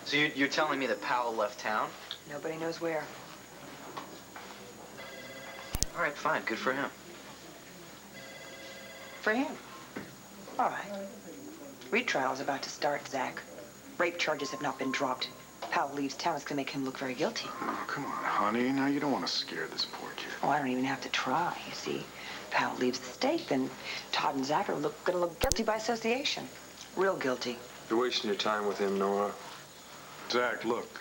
So you're telling me that Powell left town? Nobody knows where. All right, fine. Good for him. For him. All right. Retrial is about to start, Zach. Rape charges have not been dropped. Powell leaves town. It's going to make him look very guilty. Oh, come on, honey. Now, you don't want to scare this poor kid. Oh, I don't even have to try, you see. Powell leaves the state, then Todd and Zach are going to look guilty by association. Real guilty. You're wasting your time with him, Nora. Zach, look.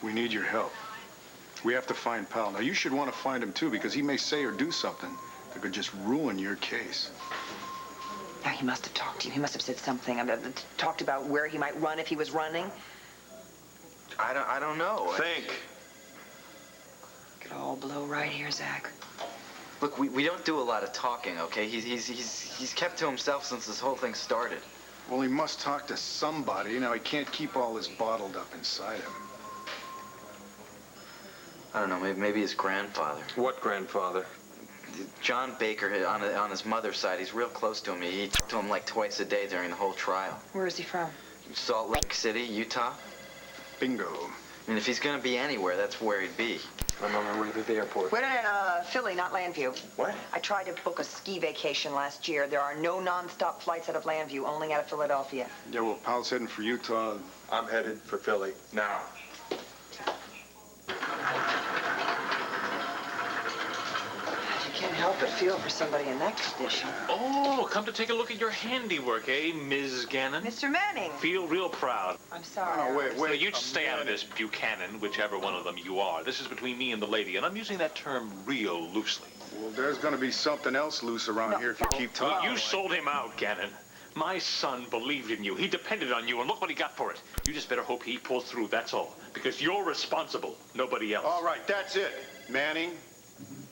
We need your help. We have to find Powell. Now, you should want to find him, too, because he may say or do something that could just ruin your case. Now, he must have talked to you. He must have said something. Talked about where he might run if he was running. I don't know. Think. Could all blow right here, Zach. Look, we don't do a lot of talking, okay? He's kept to himself since this whole thing started. Well, he must talk to somebody. Now, he can't keep all this bottled up inside him. I don't know, maybe his grandfather. What grandfather? John Baker, on his mother's side, he's real close to him. He talked to him like twice a day during the whhole trial. Where is he from? Salt Lake City, Utah. Bingo. I mean, if he's gonna be anywhere, that's where he'd be. I'm on my way to the airport. Wait, Philly, not Landview. What? I tried to book a ski vacation last year. There are no non-stop flights out of Landview, only out of Philadelphia. Yeah, well, Powell's heading for Utah. I'm headed for Philly now. You can't help but feel for somebody in that condition. Oh, come to take a look at your handiwork, eh, Ms. Gannon? Mr. Manning. Feel real proud. I'm sorry. No, wait. So you just stay out of this, Buchanan, whichever one of them you are. This is between me and the lady, and I'm using that term real loosely. Well, there's going to be something else loose around here if you keep talking. You sold him out, Gannon. My son believed in you. He depended on you, and look what he got for it. You just better hope he pulls through, that's all. Because you're responsible, nobody else. All right, that's it. Manning.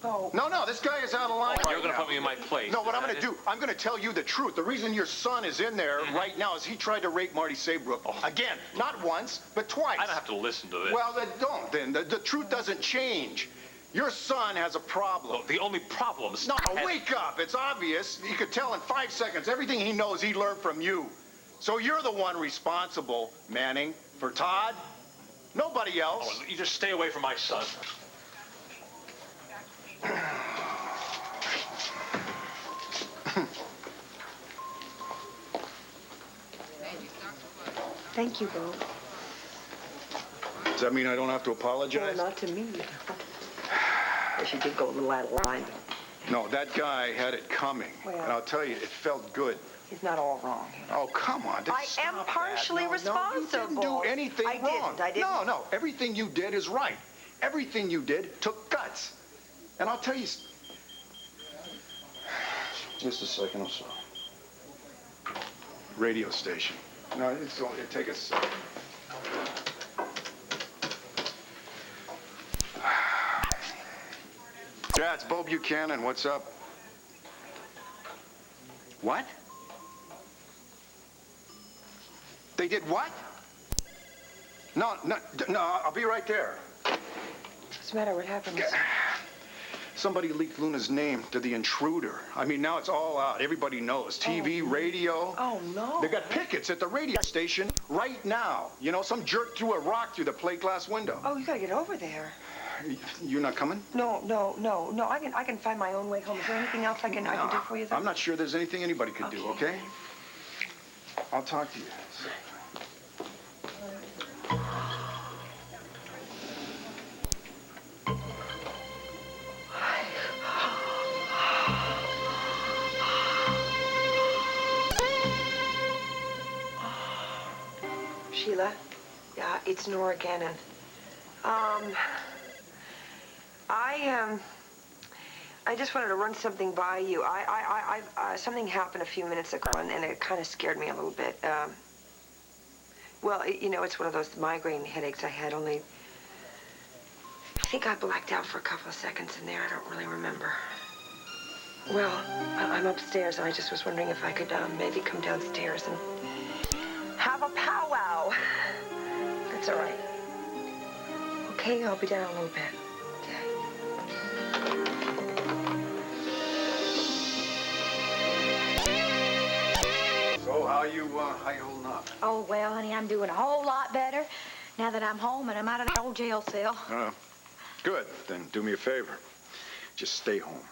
Oh. No, this guy is out of line. You're going to put me in my place. No, what I'm is going to that do, I'm going to tell you the truth. The reason your son is in there right now is he tried to rape Marty Saybrook. Again, not once, but twice. I don't have to listen to this. Well, then don't, then. The truth doesn't change. Your son has a problem. Look, the only problem is... No, wake up. It's obvious. You could tell in 5 seconds. Everything he knows, he learned from you. So you're the one responsible, Manning, for Todd. Nobody else. Oh, you just stay away from my son. Thank you, Bo. Does that mean I don't have to apologize? Well, not to me. She did go a little out of line. No, that guy had it coming. Well, and I'll tell you, it felt good. He's not all wrong. Oh, come on. I am partially responsible. No, you didn't do anything wrong. I didn't. No. Everything you did is right. Everything you did took guts. And I'll tell you... Just a second or so. Radio station. No, it'll take a second. Yeah, it's Bo Buchanan. What's up? What? They did what? No, I'll be right there. What's the matter? What happened? Somebody leaked Luna's name to the intruder. I mean, now it's all out. Everybody knows. TV, radio. Oh, no. They got pickets at the radio station right now. You know, some jerk threw a rock through the plate glass window. Oh, you gotta get over there. You're not coming? No. I can find my own way home. Is there anything else I can do for you? I'm not sure there's anything anybody could do, okay? I'll talk to you. Sheila? Yeah, it's Nora Gannon. I just wanted to run something by you. Something happened a few minutes ago, and it kind of scared me a little bit. Well, you know, it's one of those migraine headaches I had, only I think I blacked out for a couple of seconds in there. I don't really remember. Well, I'm upstairs, and I just was wondering if I could maybe come downstairs and have a powwow. That's all right. Okay, I'll be down a little bit. So how you holding up? Oh, well, honey, I'm doing a whole lot better. now that I'm home and I'm out of the old jail cell. Good. Then do me a favor. Just stay home.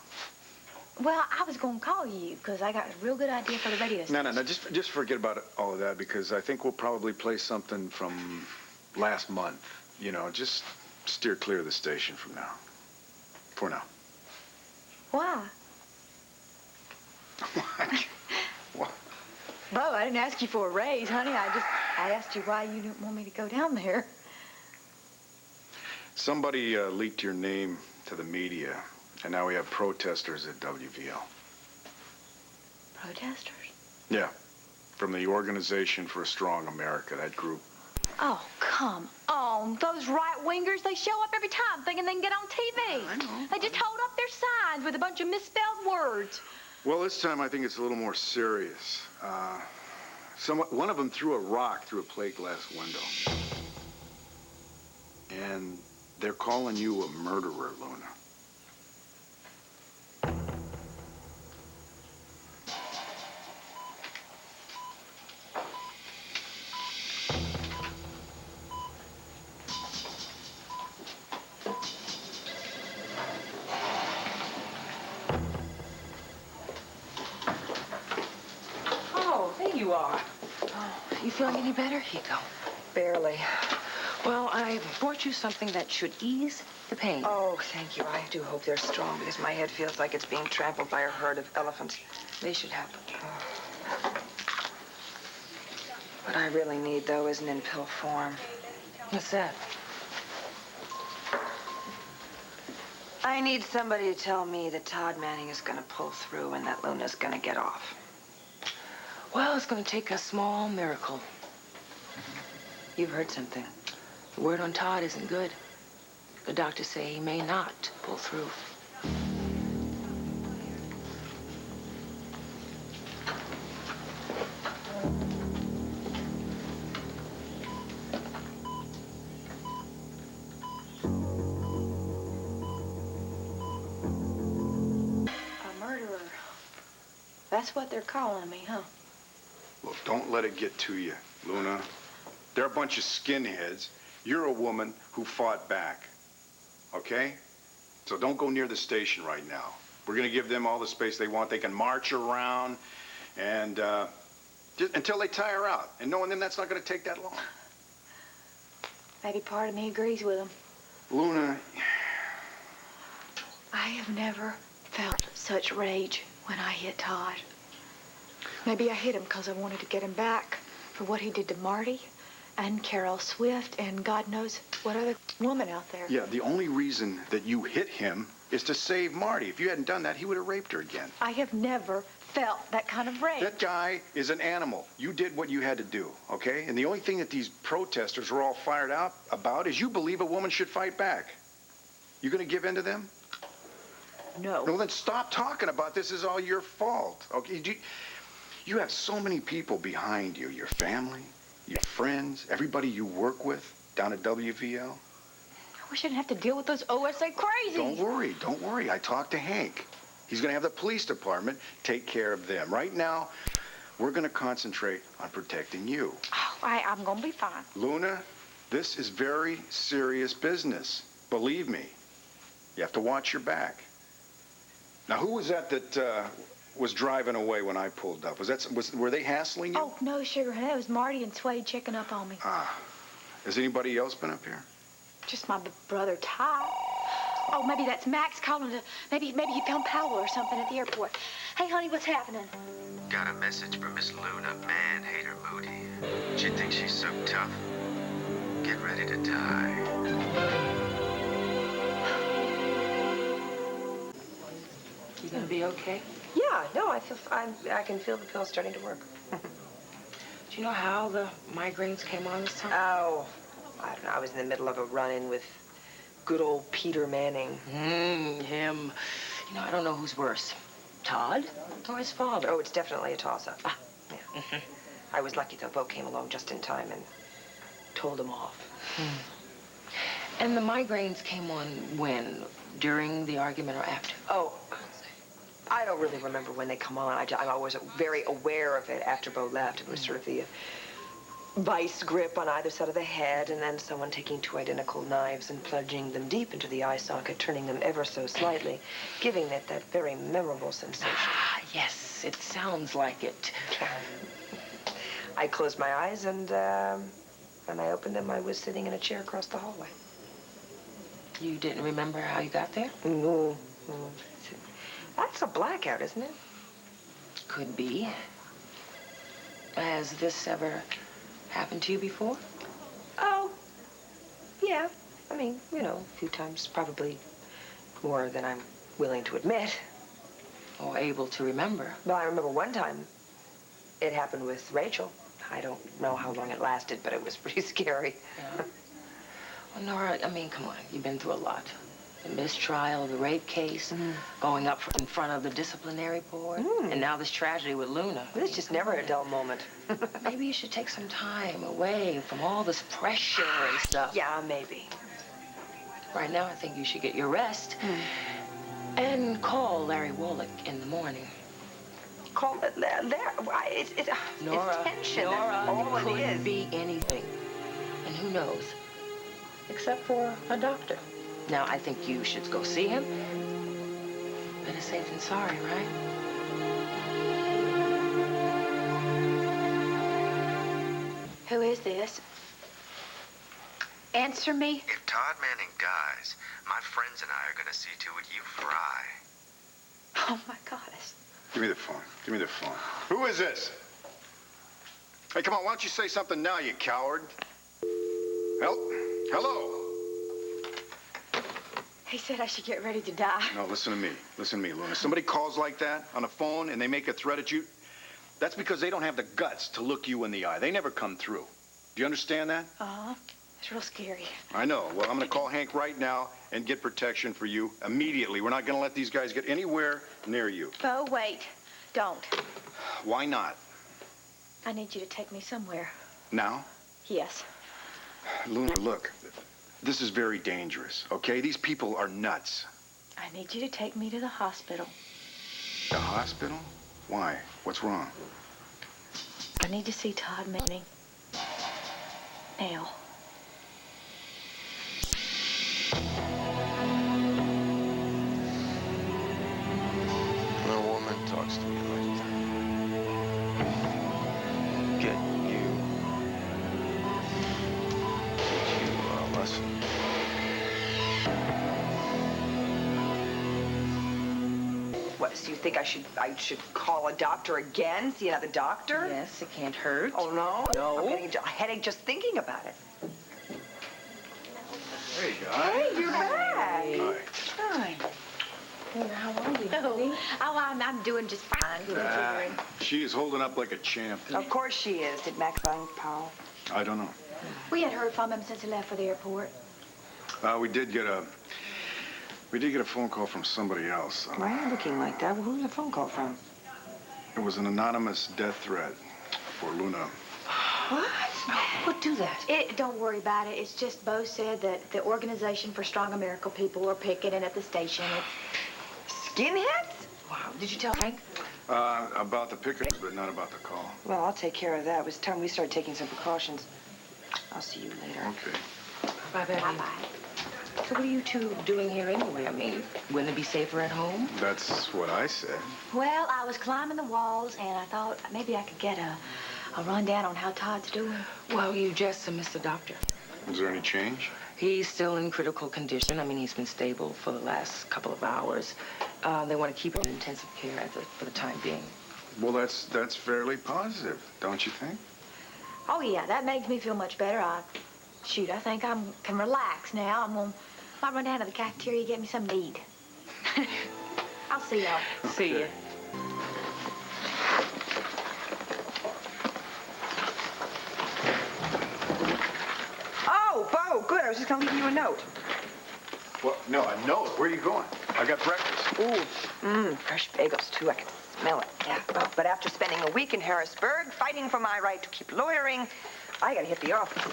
Well, I was going to call you because I got a real good idea for the radio station. No. Just forget about all of that because I think we'll probably play something from last month. You know, just steer clear of the station from now. For now. Why? What? Bo, I didn't ask you for a raise, honey. I asked you why you didn't want me to go down there. Somebody leaked your name to the media, and now we have protesters at WVL. Protesters? Yeah, from the Organization for a Strong America, that group. Oh, come on. Those right-wingers, they show up every time thinking they can get on TV. I know. They just hold up their signs with a bunch of misspelled words. Well, this time I think it's a little more serious. One of them threw a rock through a plate glass window. And they're calling you a murderer, Luna. You are. Oh, you feeling any better? Here you go. Barely. Well, I brought you something that should ease the pain. Oh, thank you. I do hope they're strong because my head feels like it's being trampled by a herd of elephants. They should help. What I really need, though, isn't in pill form. What's that? I need somebody to tell me that Todd Manning is going to pull through and that Luna's going to get off. Well, it's going to take a small miracle. You've heard something. The word on Todd isn't good. The doctors say he may not pull through. A murderer. That's what they're calling me, huh? Look, don't let it get to you, Luna. They're a bunch of skinheads. You're a woman who fought back, okay? So don't go near the station right now. We're going to give them all the space they want. They can march around and just until they tire out. And knowing them, that's not going to take that long. Maybe part of me agrees with them. Luna. I have never felt such rage when I hit Todd. Maybe I hit him because I wanted to get him back for what he did to Marty and Carol Swift and God knows what other woman out there. Yeah, the only reason that you hit him is to save Marty. If you hadn't done that, he would have raped her again. I have never felt that kind of rage. That guy is an animal. You did what you had to do, okay? And the only thing that these protesters are all fired out about is you believe a woman should fight back. You gonna give in to them? No. Well, then stop talking about this is all your fault, okay? You have so many people behind you, your family, your friends, everybody you work with down at WVL. We shouldn't have to deal with those OSA crazies. Don't worry. I talked to Hank. He's going to have the police department take care of them. Right now, we're going to concentrate on protecting you. Oh, I'm going to be fine. Luna, this is very serious business. Believe me. You have to watch your back. Now, who was that was driving away when I pulled up? Were they hassling you? Oh, no, sugar. It was Marty and Swade checking up on me. Has anybody else been up here? Just my brother, Ty. Oh, maybe that's Max calling to... Maybe he found Powell or something at the airport. Hey, honey, what's happening? Got a message from Miss Luna, man-hater Moody. She thinks she's so tough. Get ready to die. You gonna be okay? Yeah, no, I can feel the pill starting to work. Do you know how the migraines came on this time? Oh, I don't know. I was in the middle of a run-in with good old Peter Manning. Him. You know, I don't know who's worse, Todd or his father. Oh, it's definitely a toss-up. Yeah. I was lucky, though. Bo came along just in time and told him off. And the migraines came on when? During the argument or after? Oh, I don't really remember when they come on. I was very aware of it after Bo left. It was sort of the vice grip on either side of the head, and then someone taking two identical knives and plunging them deep into the eye socket, turning them ever so slightly, giving it that very memorable sensation. Ah, yes, it sounds like it. I closed my eyes, and when I opened them, I was sitting in a chair across the hallway. You didn't remember how you got there? No. That's a blackout, isn't it? Could be. Has this ever happened to you before? Oh, yeah. I mean, you know, a few times, probably more than I'm willing to admit. Or able to remember? Well, I remember one time it happened with Rachel. I don't know how long it lasted, but it was pretty scary. Yeah. Well, Nora, I mean, come on. You've been through a lot. The mistrial, the rape case, going up in front of the disciplinary board, and now this tragedy with Luna. It's just never a dull moment. Maybe you should take some time away from all this pressure and stuff. Yeah, maybe. Right now, I think you should get your rest and call Larry Wallach in the morning. Call it there. It's Nora, tension. Nora, All it it could is. be anything. And who knows? Except for a doctor. Now, I think you should go see him. Better safe than sorry, right? Who is this? Answer me. If Todd Manning dies, my friends and I are gonna see to it you fry. Oh, my goddess. Give me the phone. Give me the phone. Who is this? Hey, come on, why don't you say something now, you coward? Hello? He said I should get ready to die. No, listen to me. Listen to me, Luna. Somebody calls like that on a phone and they make a threat at you, that's because they don't have the guts to look you in the eye. They never come through. Do you understand that? Uh-huh. It's real scary. I know. Well, I'm going to call Hank right now and get protection for you immediately. We're not going to let these guys get anywhere near you. Bo, wait. Don't. Why not? I need you to take me somewhere. Now? Yes. Luna, look. This is very dangerous, okay? These people are nuts. I need you to take me to the hospital. The hospital? Why? What's wrong? I need to see Todd Manning. Now. When a woman talks to me like that, get you, teach you a lesson. What, so you think I should call a doctor again? See another doctor? Yes, it can't hurt. Oh, no? No. I'm getting a headache just thinking about it. Hey, guys. Hey, you're back. Hi. Hi. How are you? I'm doing just fine. Considering. She is holding up like a champ. Of course she is. Did Max find Powell? I don't know. We hadn't heard from him since he left for the airport. We did get a phone call from somebody else. Why are you looking like that? Well, who's the phone call from? It was an anonymous death threat for Luna. What? Would do that? Don't worry about it. It's just Bo said that the Organization for Strong American People are picketing at the station. Skinheads? Wow. Did you tell Hank? About the pickets, but not about the call. Well, I'll take care of that. It was time we started taking some precautions. I'll see you later. Okay. Bye, baby. Bye-bye. So what are you two doing here anyway? I mean, wouldn't it be safer at home? That's what I said. Well, I was climbing the walls, and I thought maybe I could get a rundown on how Todd's doing. Well, you just missed the doctor. Is there any change? He's still in critical condition. I mean, he's been stable for the last couple of hours. They want to keep him in intensive care for the time being. Well, that's fairly positive, don't you think? Oh, yeah, that makes me feel much better. I think I can relax now. Might run down to the cafeteria and get me something to eat. I'll see y'all. See ya. Oh, Bo, good. I was just going to leave you a note. Well, no, a note. Where are you going? I got breakfast. Ooh, fresh bagels, too. I can smell it. Yeah. Oh, but after spending a week in Harrisburg, fighting for my right to keep lawyering, I got to hit the office.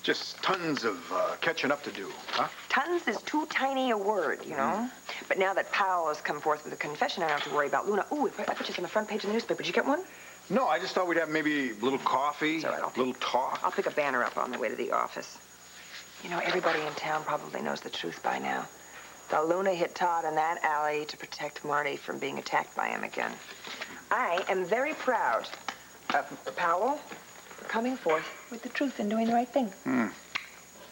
Just tons of catching up to do, huh? Tons is too tiny a word, you know? But now that Powell has come forth with a confession, I don't have to worry about Luna. Ooh, I put you on the front page of the newspaper. Did you get one? No, I just thought we'd have maybe a little coffee, It's all right, a little talk. I'll pick a banner up on the way to the office. You know, everybody in town probably knows the truth by now. The Luna hit Todd in that alley to protect Marty from being attacked by him again. I am very proud of Powell for coming forth with the truth and doing the right thing.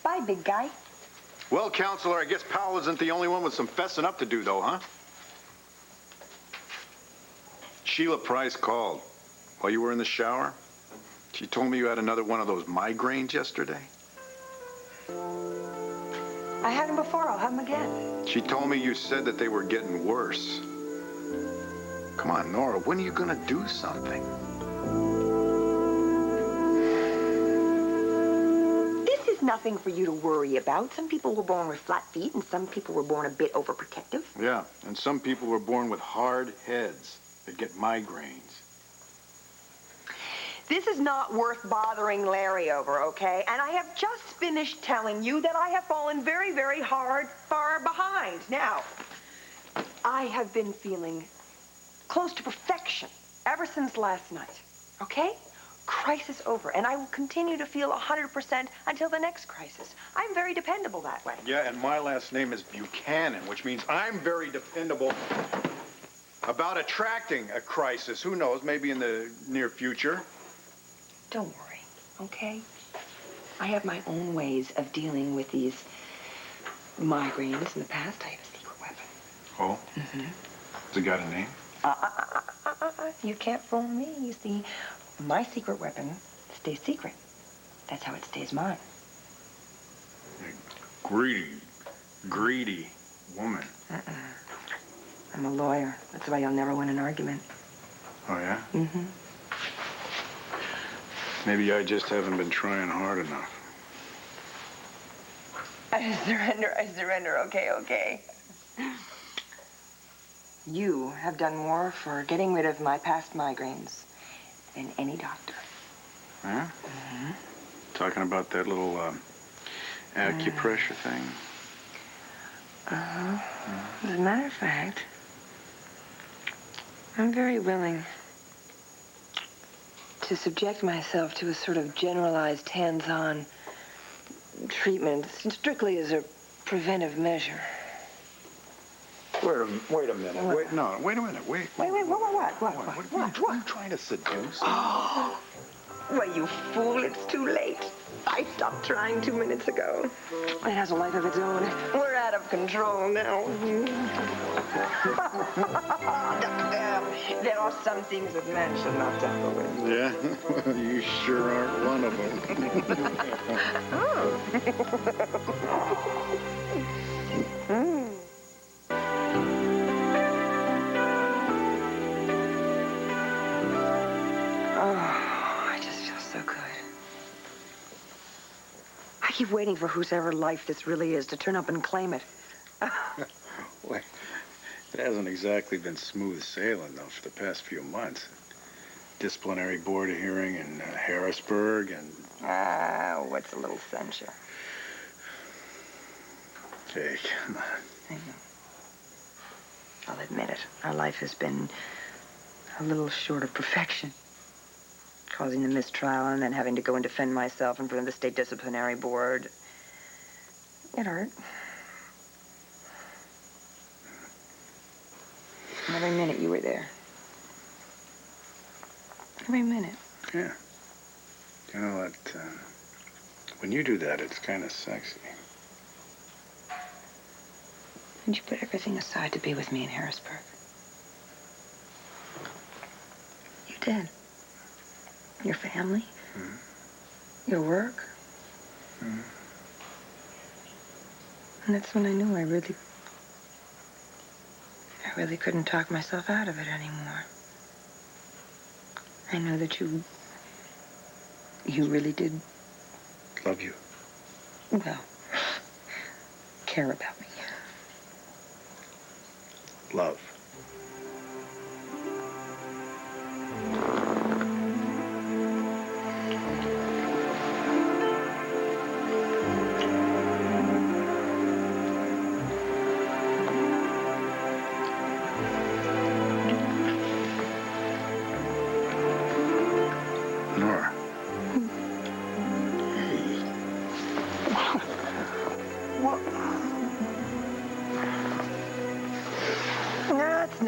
Bye, big guy. Well, Counselor, I guess Powell isn't the only one with some fessing up to do, though, huh? Sheila Price called while you were in the shower. She told me you had another one of those migraines yesterday. I had him before. I'll have him again. She told me you said that they were getting worse. Come on, Nora, when are you gonna do something? This is nothing for you to worry about. Some people were born with flat feet, and some people were born a bit overprotective. Yeah, and some people were born with hard heads that get migraines. This is not worth bothering Larry over, okay? And I have just finished telling you that I have fallen very, very hard, far behind. Now, I have been feeling close to perfection ever since last night, okay? Crisis over, and I will continue to feel 100% until the next crisis. I'm very dependable that way. Yeah, and my last name is Buchanan, which means I'm very dependable about attracting a crisis. Who knows, maybe in the near future. Don't worry, okay? I have my own ways of dealing with these migraines. In the past, I have a secret weapon. Oh? Mm-hmm. Has it got a name? You can't fool me. You see, my secret weapon stays secret. That's how it stays mine. Greedy woman. I'm a lawyer. That's why you'll never win an argument. Oh, yeah? Mm-hmm. Maybe I just haven't been trying hard enough. I surrender, okay. You have done more for getting rid of my past migraines than any doctor. Huh? Mm-hmm. Talking about that little acupressure thing? Uh-huh. As a matter of fact, I'm very willing to subject myself to a sort of generalized hands-on treatment, strictly as a preventive measure. Wait a minute. What? Wait a minute. Wait. What? What are you trying to seduce? Oh, well, you fool, it's too late. I stopped trying 2 minutes ago. It has a life of its own. We're out of control now. There are some things that man should not tamper with. Yeah? You sure aren't one of them. I just feel so good. I keep waiting for whosever life this really is to turn up and claim it. Well, it hasn't exactly been smooth sailing, though, for the past few months. Disciplinary board hearing in Harrisburg and... What's a little censure? Hey, come on. I know. I'll admit it. Our life has been a little short of perfection. Causing the mistrial and then having to go and defend myself in front of the state disciplinary board. It hurt. And every minute you were there. Every minute. Yeah. You know what? When you do that, it's kind of sexy. Did you put everything aside to be with me in Harrisburg? You did. Your family. Mm-hmm. Your work. Mm-hmm. And that's when I knew I really couldn't talk myself out of it anymore. I know that you really did... Love you. Well, care about me. Love.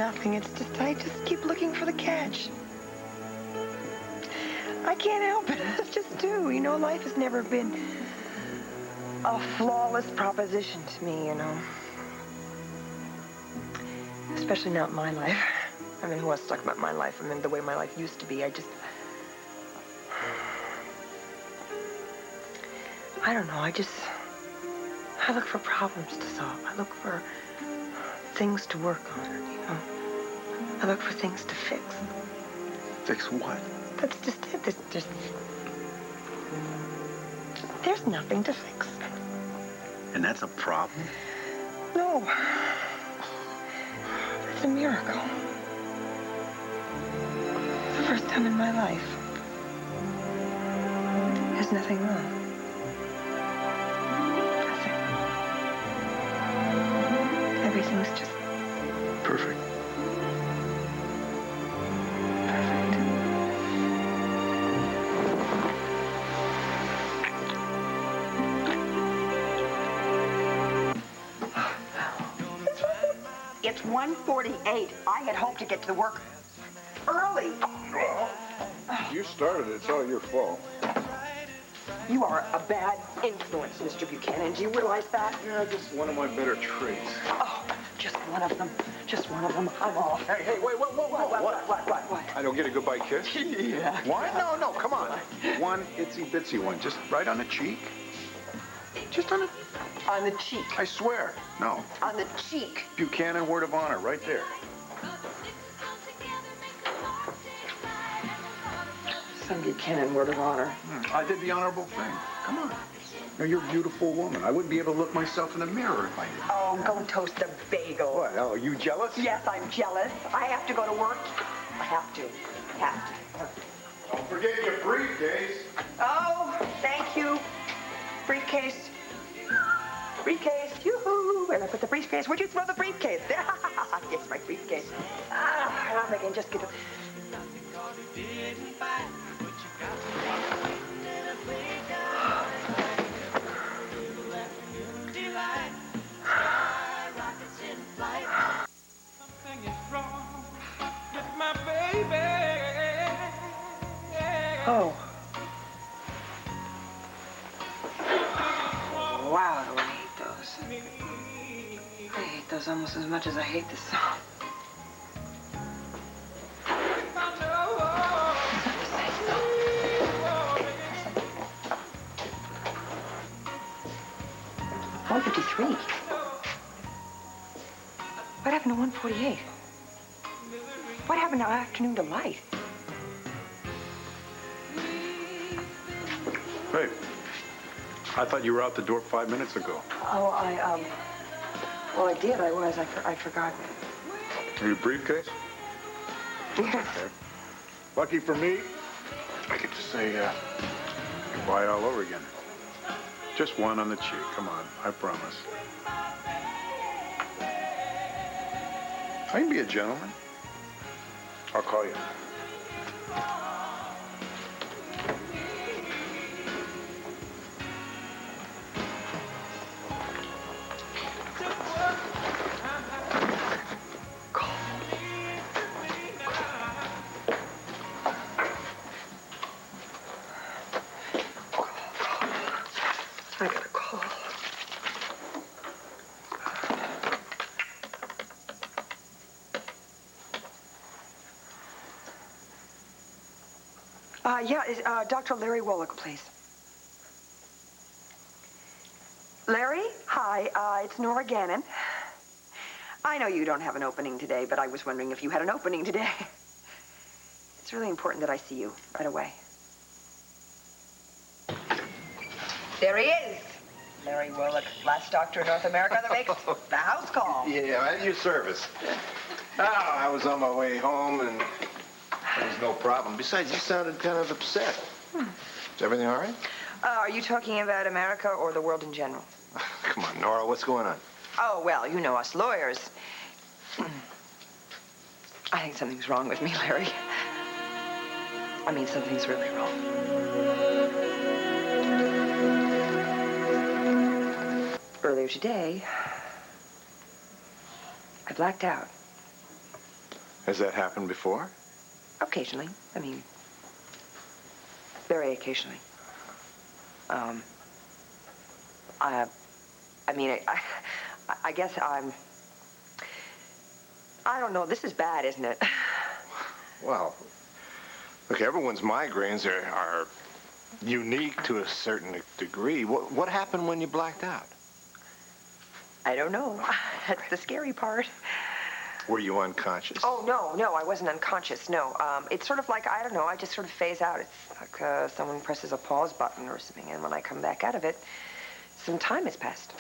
nothing. It's just, I just keep looking for the catch. I can't help it. I just do. You know, life has never been a flawless proposition to me, you know. Especially not my life. I mean, who wants to talk about my life? I mean, the way my life used to be. I don't know. I look for problems to solve. I look for things to work on, you know. I look for things to fix. Fix what? That's just it. There's nothing to fix. And that's a problem? No. It's a miracle. It's the first time in my life. There's nothing wrong. Nothing. Everything's just Perfect. perfect. It's 1:48. I had hoped to get to work early. You started it. It's all your fault. You are a bad influence, Mr. Buchanan. Do you realize that? Yeah, just one of my better traits. Oh, just one of them. Just one of them. I'm off. Hey, wait, whoa. What? I don't get a goodbye kiss? Yeah. Why? No, come on. One itsy-bitsy one, just right on the cheek. Just on the... On the cheek. I swear. No. On the cheek. Buchanan word of honor, right there. Some Buchanan word of honor. I did the honorable thing. Come on. Now, you're a beautiful woman. I wouldn't be able to look myself in the mirror if I did. Oh, go toast a bagel. What? Oh, you jealous? Yes, I'm jealous. I have to go to work. I have to. Don't forget your briefcase. Oh, thank you. Briefcase. Yoo-hoo. Where'd I put the briefcase? Where'd you throw the briefcase? Yes, my briefcase. I'm making just get it. Oh. Wow, do I hate those. I hate those almost as much as I hate this song. $153. What happened to 148? What happened to Afternoon Delight? Hey, I thought you were out the door 5 minutes ago. Oh, well, I did. I was. I forgot. Your briefcase? Yes. Lucky for me, I get to say goodbye all over again. Just one on the cheek. Come on, I promise. I can be a gentleman. I'll call you. I got a call. Dr. Larry Wallach, please. Larry? Hi, it's Nora Gannon. I know you don't have an opening today, but I was wondering if you had an opening today. It's really important that I see you right away. There he is. Larry Wallach, last doctor in North America that makes the house call. Yeah, at your service. I was on my way home, and there was no problem. Besides, you sounded kind of upset. Is everything all right? Are you talking about America or the world in general? Come on, Nora, what's going on? Oh, well, you know us lawyers. I think something's wrong with me, Larry. I mean, something's really wrong. Earlier today, I blacked out. Has that happened before? Occasionally. I mean, very occasionally. I guess I don't know. This is bad, isn't it? Well, look, everyone's migraines are unique to a certain degree. What happened when you blacked out? I don't know. That's the scary part. Were you unconscious? Oh, no, I wasn't unconscious, no. It's sort of like, I don't know, I just sort of phase out. It's like someone presses a pause button or something, and when I come back out of it, some time has passed.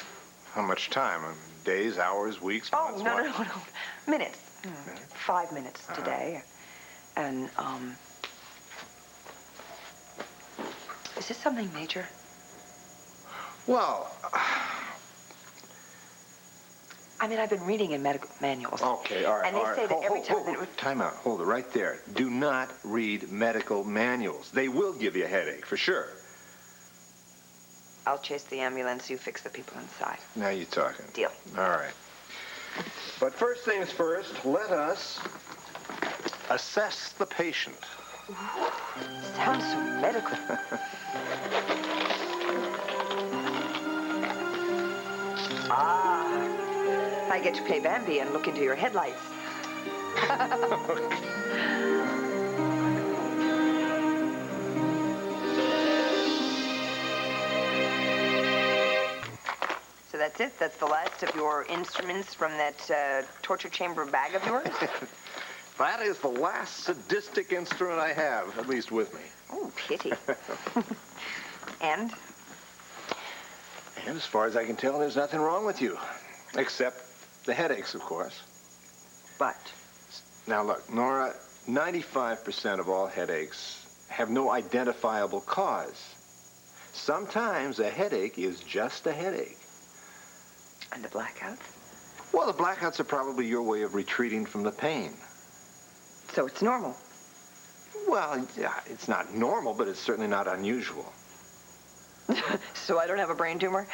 How much time? Days, hours, weeks, months? Oh, no. Minutes. 5 minutes today. And, is this something major? Well, I mean, I've been reading in medical manuals. okay, all right. And they say that every time that it would... Time out. Hold it right there. Do not read medical manuals. They will give you a headache, for sure. I'll chase the ambulance, you fix the people inside. Now you're talking. Deal. All right. But first things first, let us assess the patient. Sounds so medical. I get to play Bambi and look into your headlights. So that's it? That's the last of your instruments from that torture chamber bag of yours? That is the last sadistic instrument I have, at least with me. Oh, pity. And? And as far as I can tell, there's nothing wrong with you. Except the headaches, of course. But? Now, look, Nora, 95% of all headaches have no identifiable cause. Sometimes a headache is just a headache. And the blackouts? Well, the blackouts are probably your way of retreating from the pain. So it's normal? Well, yeah, it's not normal, but it's certainly not unusual. So I don't have a brain tumor?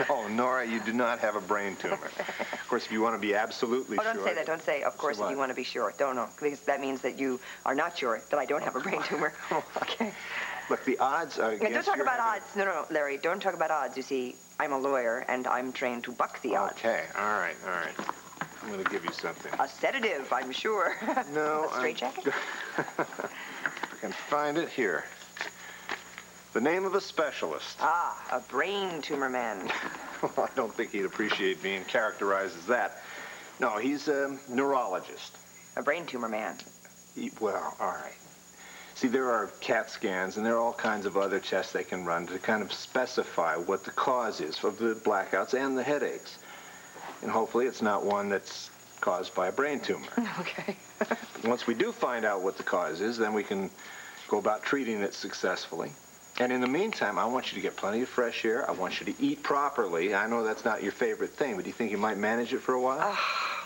No, Nora, you do not have a brain tumor. Of course, if you want to be absolutely sure... Oh, don't say that. Don't say, of course, if you want to be sure. Don't know, because that means that you are not sure that I don't have a brain tumor. Okay. Look, the odds are against Don't talk about odds. No, Larry, don't talk about odds. You see, I'm a lawyer, and I'm trained to buck the odds. Okay, all right. I'm going to give you something. A sedative, I'm sure. No, a straitjacket? If I can find it here. The name of a specialist. Ah, a brain tumor man. Well, I don't think he'd appreciate being characterized as that. No, he's a neurologist. A brain tumor man. Well, all right. See, there are CAT scans, and there are all kinds of other tests they can run to kind of specify what the cause is of the blackouts and the headaches. And hopefully it's not one that's caused by a brain tumor. Okay. Once we do find out what the cause is, then we can go about treating it successfully. And in the meantime, I want you to get plenty of fresh air. I want you to eat properly. I know that's not your favorite thing, but do you think you might manage it for a while? Oh,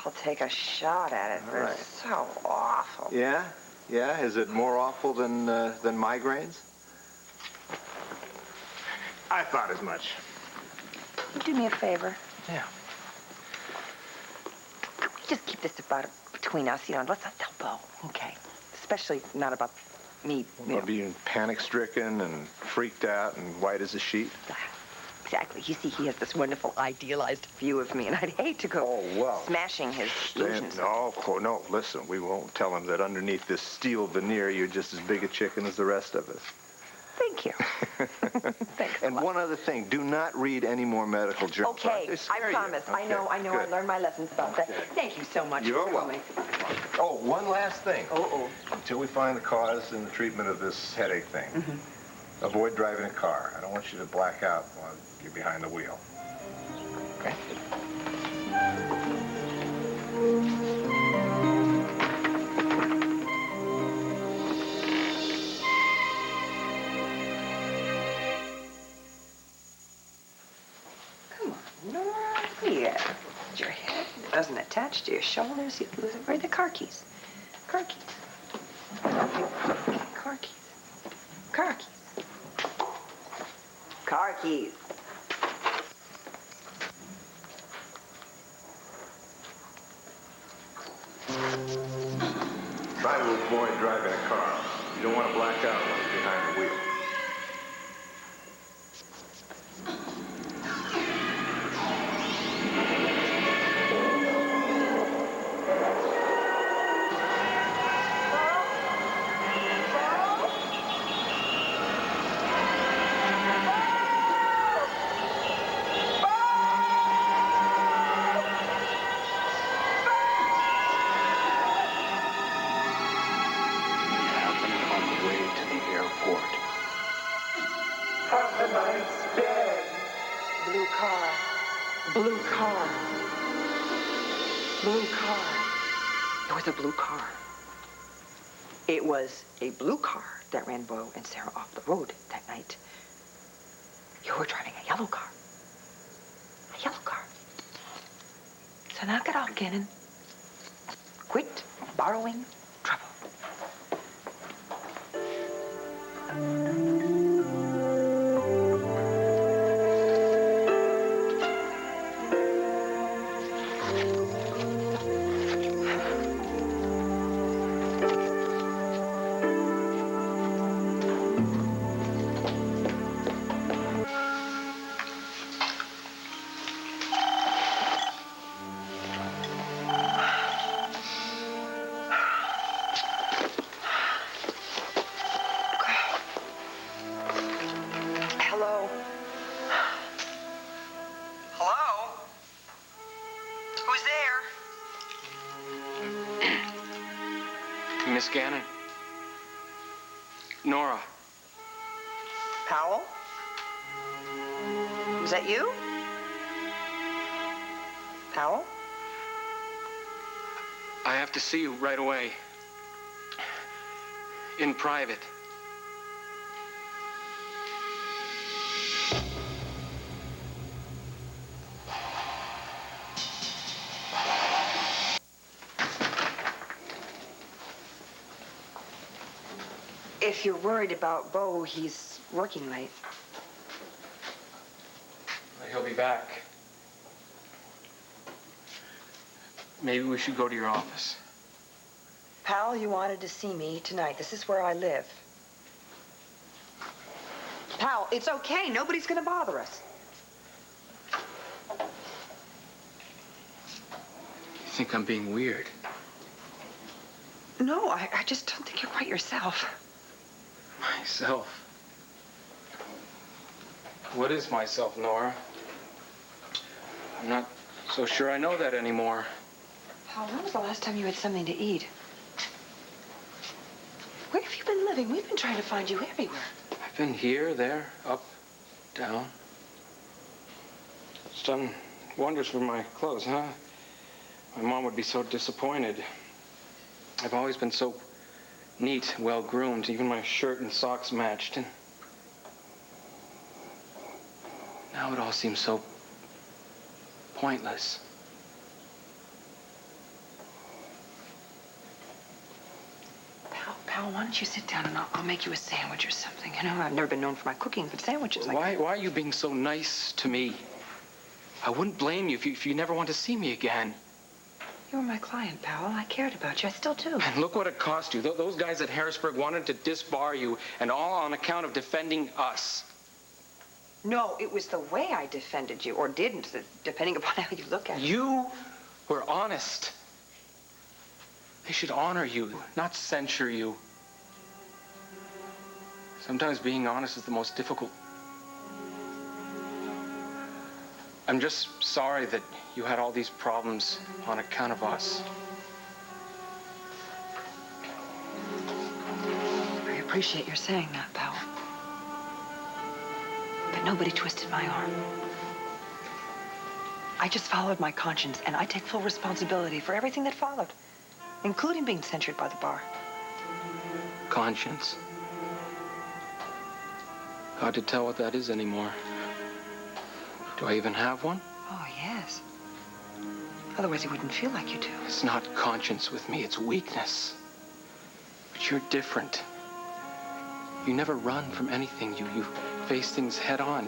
I'll take a shot at it, but right. It's so awful. Yeah? Yeah? Is it more awful than migraines? I thought as much. Can you do me a favor? Yeah. Could we just keep this about between us? You know, let's not tell Bo, okay? Especially not about me, you know. Being panic-stricken and freaked out and white as a sheet? Exactly. You see, he has this wonderful, idealized view of me, and I'd hate to go smashing his illusions. No, listen, we won't tell him that underneath this steel veneer, you're just as big a chicken as the rest of us. Thank you. Thanks. And one other thing, do not read any more medical journals. Okay, I promise. Okay, I know. good. I learned my lessons about that. Thank you so much You're for coming. Oh, one last thing. Oh. Until we find the cause and the treatment of this headache thing, avoid driving a car. I don't want you to black out while you're behind the wheel. Okay? Come on, Nora. Yeah. Your head doesn't attach to your shoulders. You lose it. Where are the car keys? Car keys. Car keys. Car keys. Car keys. avoid driving a car. You don't want to black out when you're behind the wheel. Blue car. Blue car. Blue car. It was a blue car. It was a blue car that ran Bo and Sarah off the road that night. You were driving a yellow car. A yellow car. So knock it off, Gannon. Quit borrowing trouble. Hello? Hello? Who's there? Miss Gannon? Nora? Powell? Was that you? Powell? I have to see you right away. In private. If you're worried about Bo, he's working late. He'll be back. Maybe we should go to your office. Powell, you wanted to see me tonight. This is where I live. Powell, it's okay. Nobody's gonna bother us. You think I'm being weird? No, I just don't think you're quite yourself. Myself? What is myself, Nora? I'm not so sure I know that anymore. Powell, when was the last time you had something to eat? Where have you been living? We've been trying to find you everywhere. I've been here, there, up, down. It's done wonders for my clothes, huh? My mom would be so disappointed. I've always been so neat, well-groomed. Even my shirt and socks matched. And now it all seems so pointless. Powell, why don't you sit down and I'll make you a sandwich or something. You know, I've never been known for my cooking, but sandwiches like... Why are you being so nice to me? I wouldn't blame you if you never want to see me again. You were my client, Powell. I cared about you. I still do. And look what it cost you. Those guys at Harrisburg wanted to disbar you, and all on account of defending us. No, it was the way I defended you, or didn't, depending upon how you look at it. You were honest. They should honor you, not censure you. Sometimes being honest is the most difficult. I'm just sorry that you had all these problems on account of us. I appreciate your saying that, Powell. But nobody twisted my arm. I just followed my conscience, and I take full responsibility for everything that followed, including being censured by the bar. Conscience. Hard to tell what that is anymore. Do I even have one? Oh, yes. Otherwise, you wouldn't feel like you do. It's not conscience with me, it's weakness. But you're different. You never run from anything. You face things head on.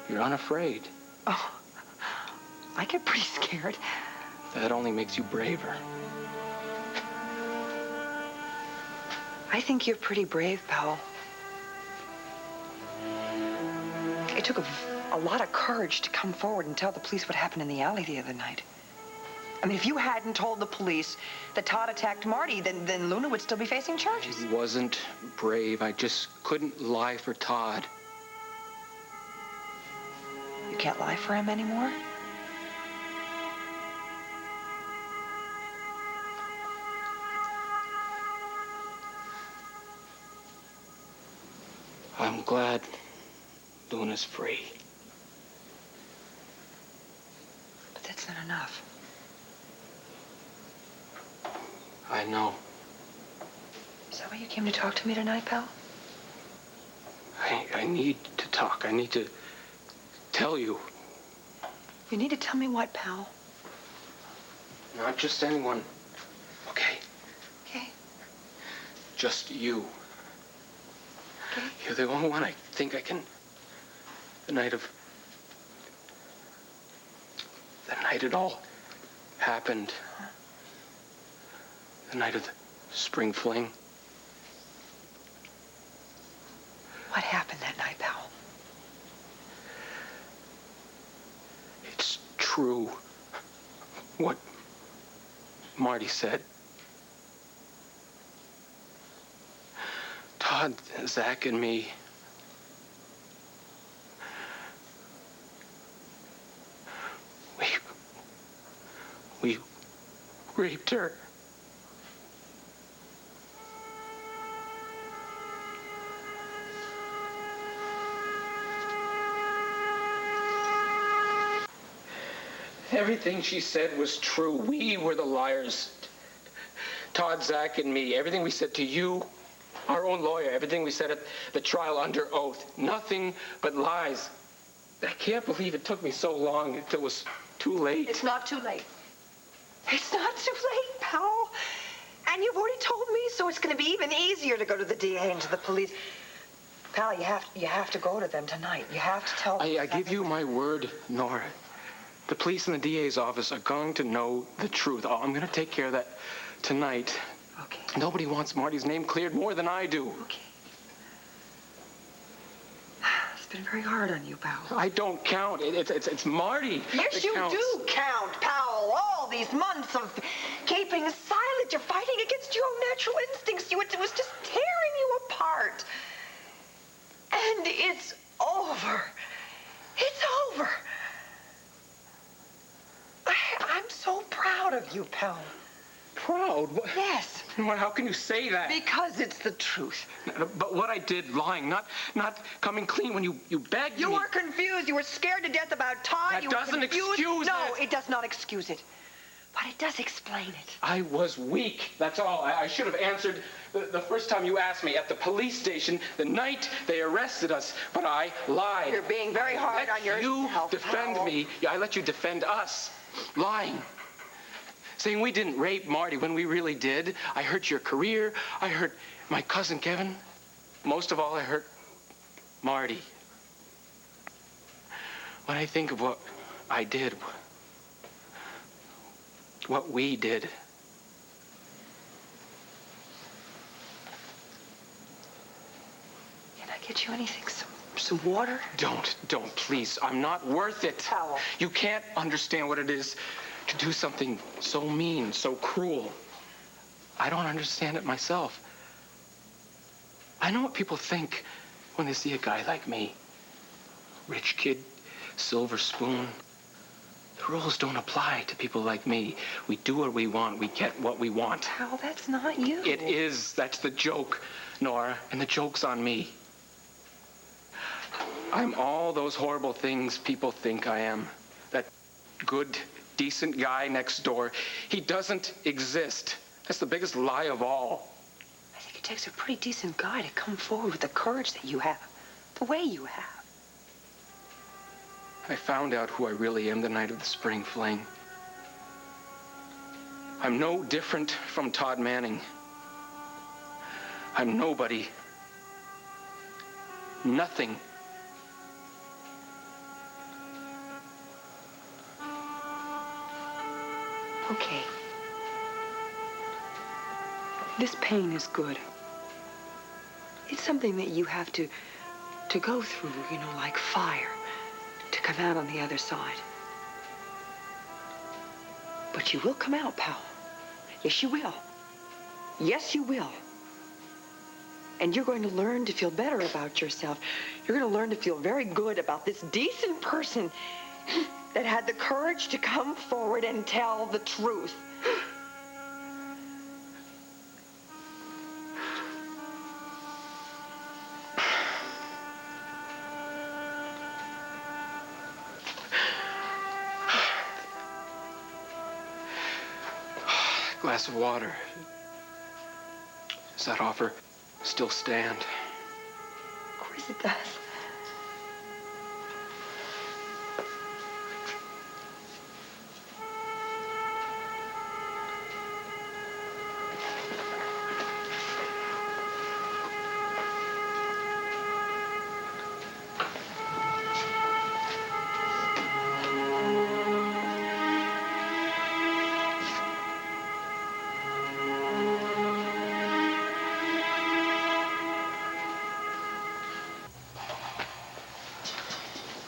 You're unafraid. Oh, I get pretty scared. That only makes you braver. I think you're pretty brave, Powell. It took a lot of courage to come forward and tell the police what happened in the alley the other night. I mean, if you hadn't told the police that Todd attacked Marty, then Luna would still be facing charges. It wasn't brave. I just couldn't lie for Todd. You can't lie for him anymore? I'm glad Luna's free. But that's not enough. I know. Is that why you came to talk to me tonight, pal? I need to talk. I need to tell you. You need to tell me what, pal? Not just anyone. Okay? Okay. Just you. Okay. You're the only one I think I can... The night it all happened. The night of the spring fling. What happened that night, Powell? It's true what Marty said. Todd, Zach, and me. We raped her. Everything she said was true. We were the liars. Todd, Zach, and me. Everything we said to you, our own lawyer, everything we said at the trial under oath. Nothing but lies. I can't believe it took me so long until it was too late. It's not too late. It's not too late, Powell. And you've already told me, so it's going to be even easier to go to the DA and to the police. Pal, you have to go to them tonight. You have to tell them. I give you my word, Nora. The police and the DA's office are going to know the truth. Oh, I'm going to take care of that tonight. Okay. Nobody wants Marty's name cleared more than I do. Okay. It's been very hard on you, Powell. I don't count. It's Marty. Yes, you do count, Powell. All these months of keeping silent. You're fighting against your own natural instincts. It was just tearing you apart. And it's over. It's over. I'm so proud of you, Powell. Proud? Yes. How can you say that? Because it's the truth. But what I did, lying, not coming clean when you begged me. You were confused. You were scared to death about Todd. That doesn't excuse it. No, it does not excuse it. But it does explain it. I was weak. That's all. I should have answered the first time you asked me at the police station the night they arrested us. But I lied. You're being very hard on yourself. You defend Powell. me. Yeah, I let you defend us. Lying. Saying we didn't rape Marty when we really did. I hurt your career. I hurt my cousin Kevin. Most of all, I hurt Marty. When I think of what I did, what we did. Can I get you anything? Some water? Don't, please. I'm not worth it. Powell. You can't understand what it is to do something so mean, so cruel. I don't understand it myself. I know what people think when they see a guy like me. Rich kid, silver spoon. The rules don't apply to people like me. We do what we want. We get what we want. Powell, that's not you. It is. That's the joke, Nora. And the joke's on me. I'm all those horrible things people think I am. That good, decent guy next door. He doesn't exist. That's the biggest lie of all. I think it takes a pretty decent guy to come forward with the courage that you have. The way you have. I found out who I really am the night of the spring fling. I'm no different from Todd Manning. I'm nobody. Nothing. Okay. This pain is good. It's something that you have to go through, you know, like fire, to come out on the other side. But you will come out, Powell. Yes, you will. Yes, you will. And you're going to learn to feel better about yourself. You're going to learn to feel very good about this decent person that had the courage to come forward and tell the truth. Glass of water. Does that offer still stand? Of course it does.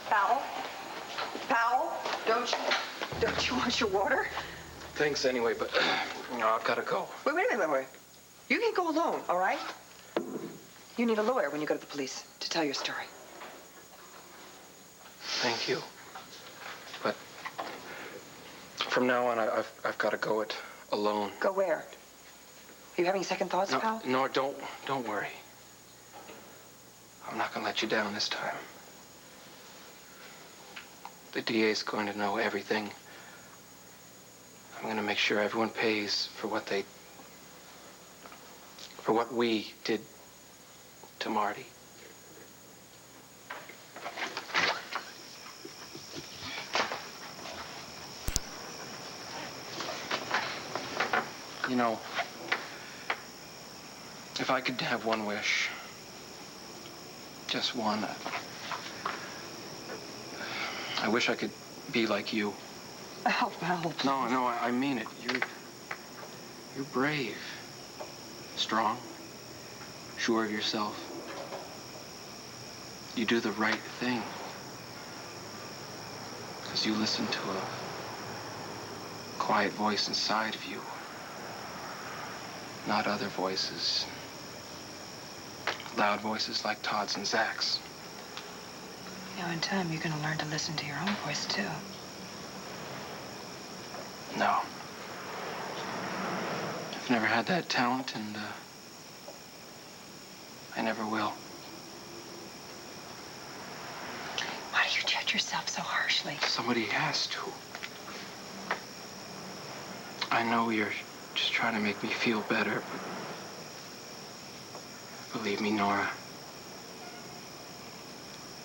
Powell? Powell? Don't you want your water? Thanks anyway, but I've got to go. Wait a minute. You can't go alone, all right? You need a lawyer when you go to the police to tell your story. Thank you. But from now on, I've got to go it alone. Go where? Are you having second thoughts, Powell? No, don't worry. I'm not going to let you down this time. The DA's going to know everything. I'm going to make sure everyone pays for what we did to Marty. You know, if I could have one wish, just one, I wish I could be like you. Oh, Powell. No, I mean it. You're brave, strong, sure of yourself. You do the right thing because you listen to a quiet voice inside of you, not other voices, loud voices like Todd's and Zach's. You know, in time, you're going to learn to listen to your own voice, too. No. I've never had that talent, and I never will. Why do you judge yourself so harshly? Somebody has to. I know you're just trying to make me feel better, but believe me, Nora,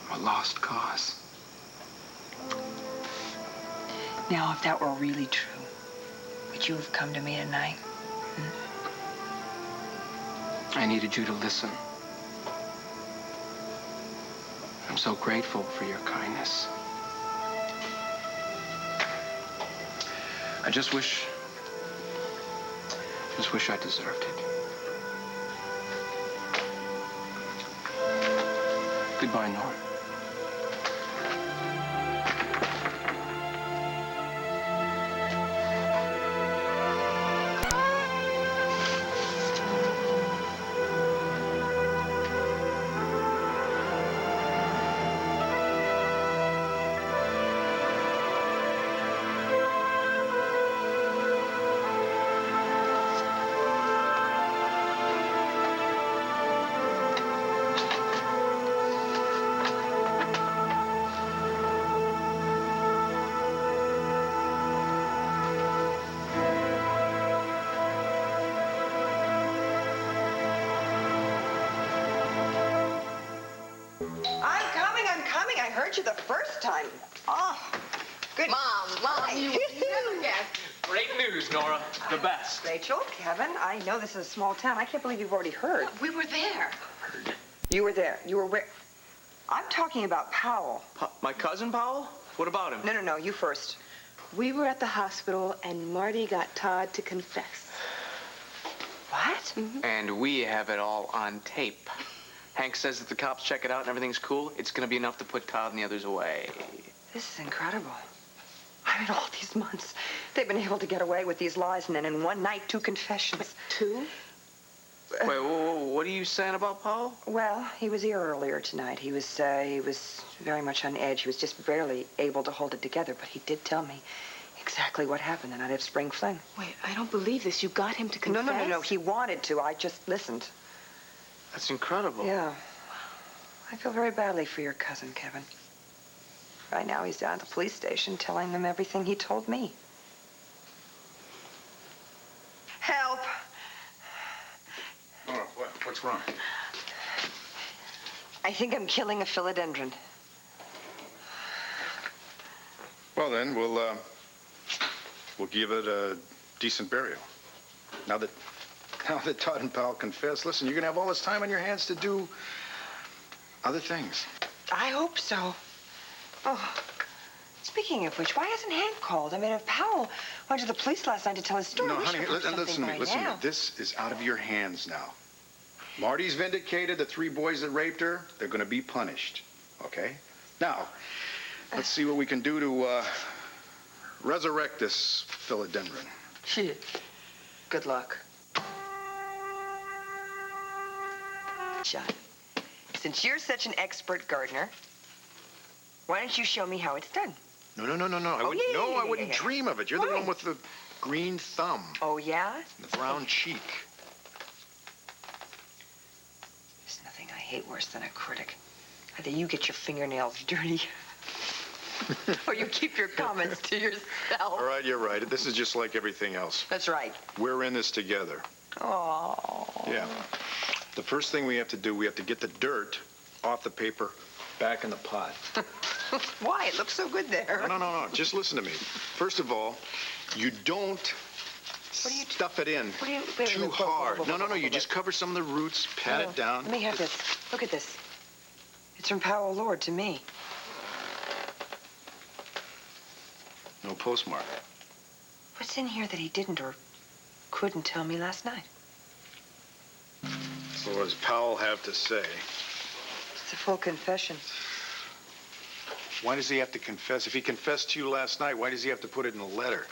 I'm a lost cause. Now, if that were really true, would you have come to me tonight? I needed you to listen. I'm so grateful for your kindness. I just wish I deserved it. Goodbye, Nora. I'm coming. I heard you the first time. Oh, good. Mom, you never guess. Great news, Nora. The best. Rachel, Kevin, I know this is a small town. I can't believe you've already heard. We were there. You were there. You were where? I'm talking about Powell. My cousin Powell? What about him? No, you first. We were at the hospital, and Marty got Todd to confess. What? And we have it all on tape. Hank says that the cops check it out and everything's cool, it's gonna be enough to put Todd and the others away. This is incredible. I mean, all these months, they've been able to get away with these lies, and then in one night, 2 confessions. 2? Wait, what are you saying about Powell? Well, he was here earlier tonight. He was very much on edge. He was just barely able to hold it together, but he did tell me exactly what happened the night of Spring Fling. Wait, I don't believe this. You got him to confess? No. He wanted to. I just listened. That's incredible. Yeah. I feel very badly for your cousin, Kevin. Right now, he's down at the police station telling them everything he told me. Help! Nora, what's wrong? I think I'm killing a philodendron. Well, then, we'll give it a decent burial. Now that Todd and Powell confess, listen, you're gonna have all this time on your hands to do other things. I hope so. Oh, speaking of which, why hasn't Hank called? I mean, if Powell went to the police last night to tell his story, No, we honey, should have listen to me. Listen to me. This is out of your hands now. Marty's vindicated. The 3 boys that raped her, they're going to be punished. Okay? Now, let's see what we can do to resurrect this philodendron. Good luck. John, since you're such an expert gardener, why don't you show me how it's done? No. I wouldn't dream of it. You're the one with the green thumb. Oh, yeah? The brown cheek. There's nothing I hate worse than a critic. Either you get your fingernails dirty, or you keep your comments to yourself. All right, you're right. This is just like everything else. That's right. We're in this together. Oh. Yeah. The first thing we have to do, we have to get the dirt off the paper, back in the pot. Why? It looks so good there. No. Just listen to me. First of all, you don't stuff it in too hard. No. You just cover some of the roots, pat it down. Let me have this. Look at this. It's from Powell Lord to me. No postmark. What's in here that he didn't or couldn't tell me last night? So what does Powell have to say? It's a full confession. Why does he have to confess? If he confessed to you last night, why does he have to put it in a letter?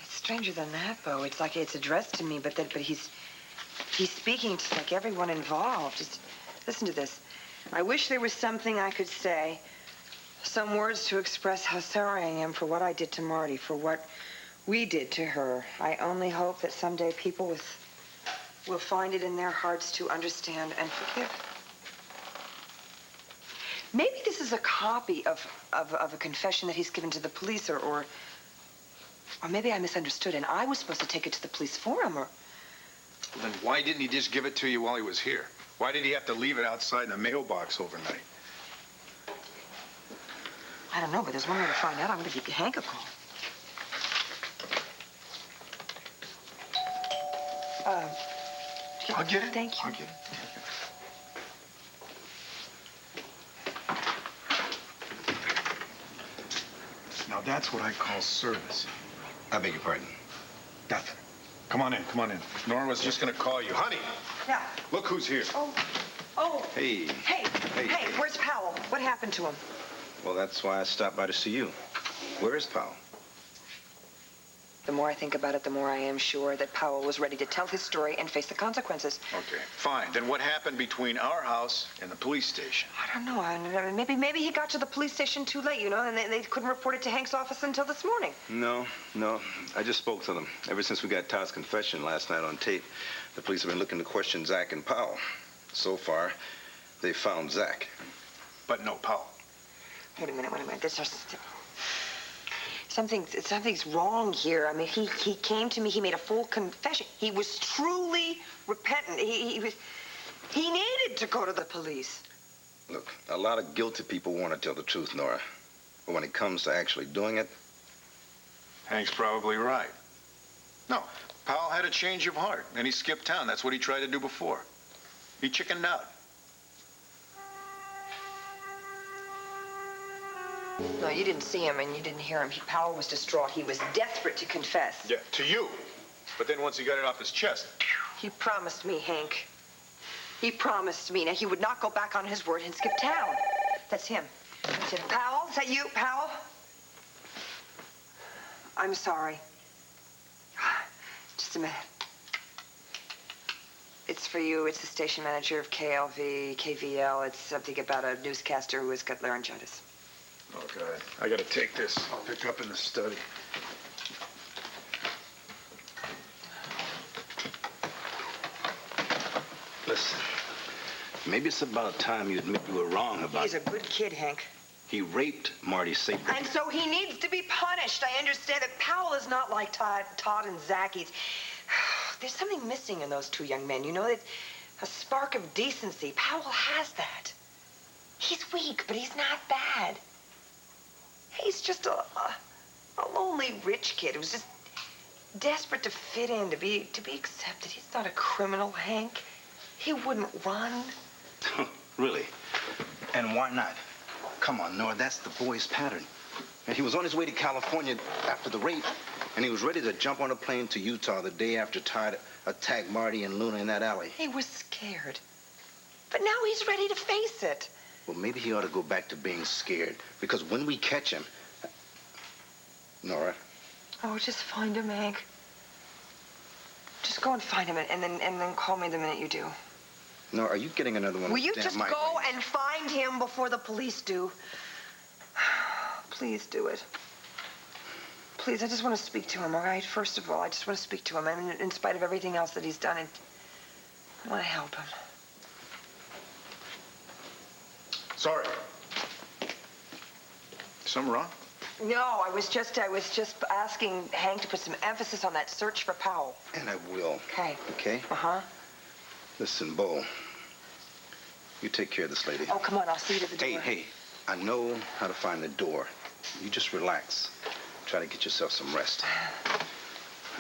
It's stranger than that, Bo. It's like it's addressed to me, but he's speaking to like everyone involved. Just listen to this. I wish there was something I could say, some words to express how sorry I am for what I did to Marty, for what we did to her. I only hope that someday people will find it in their hearts to understand and forgive. Maybe this is a copy of a confession that he's given to the police, or maybe I misunderstood, and I was supposed to take it to the police for him, or... Well, then why didn't he just give it to you while he was here? Why did he have to leave it outside in the mailbox overnight? I don't know, but there's one way to find out. I'm going to give Hank a call. I'll get it. Thank you. I'll get it. Now that's what I call service. I beg your pardon. Nothing. Come on in. Nora was just going to call you. Honey! Yeah. Look who's here. Oh. Hey. Hey, where's Powell? What happened to him? Well, that's why I stopped by to see you. Where is Powell? The more I think about it, the more I am sure that Powell was ready to tell his story and face the consequences. Okay, fine. Then what happened between our house and the police station? I don't know. Maybe he got to the police station too late, and they couldn't report it to Hank's office until this morning. No. I just spoke to them. Ever since we got Todd's confession last night on tape, the police have been looking to question Zach and Powell. So far, they found Zach. But no Powell. Wait a minute. There's just... Something's wrong here. I mean, he came to me. He made a full confession. He was truly repentant. He needed to go to the police. Look, a lot of guilty people want to tell the truth, Nora. But when it comes to actually doing it... Hank's probably right. No, Powell had a change of heart, and he skipped town. That's what he tried to do before. He chickened out. No, you didn't see him and you didn't hear him. Powell was distraught. He was desperate to confess. Yeah, to you. But then once he got it off his chest... He promised me, Hank. He promised me that he would not go back on his word and skip town. That's him. That's him. Powell, is that you, Powell? I'm sorry. Just a minute. It's for you. It's the station manager of KVL. It's something about a newscaster who has got laryngitis. Oh, God. I gotta take this. I'll pick up in the study. Listen, maybe it's about time you admit you were wrong about He's a good kid, Hank. He raped Marty Saper. And so he needs to be punished. I understand that Powell is not like Todd and Zach. There's something missing in those two young men. You know, a spark of decency. Powell has that. He's weak, but he's not bad. He's just a lonely rich kid who's just desperate to fit in, to be accepted. He's not a criminal, Hank. He wouldn't run. Really? And why not? Come on, Nora, that's the boy's pattern. And he was on his way to California after the rape, and he was ready to jump on a plane to Utah the day after Todd attacked Marty and Luna in that alley. He was scared. But now he's ready to face it. Well, maybe he ought to go back to being scared, because when we catch him... Nora? Oh, just find him, Hank. Just go and find him, and then call me the minute you do. Nora, are you getting another one? Will you just go and find him before the police do? Please do it. Please, I just want to speak to him, all right? First of all, I just want to speak to him. I mean, in spite of everything else that he's done, I want to help him. Sorry. Something wrong? No, I was just asking Hank to put some emphasis on that search for Powell. And I will. Okay. Okay? Uh-huh. Listen, Bo, you take care of this lady. Oh, come on, I'll see you at the door. Hey, I know how to find the door. You just relax. Try to get yourself some rest.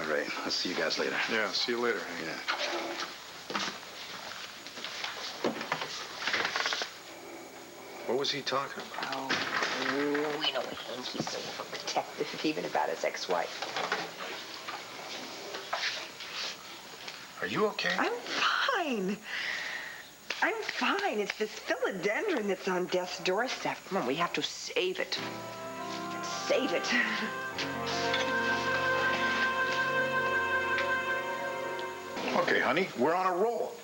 All right, I'll see you guys later. Yeah, see you later. Yeah. What was he talking about? Oh, we know Hank. He's so protective, even about his ex-wife. Are you okay? I'm fine. I'm fine. It's this philodendron that's on death's doorstep. Come on, we have to save it. Save it. Okay, honey, we're on a roll.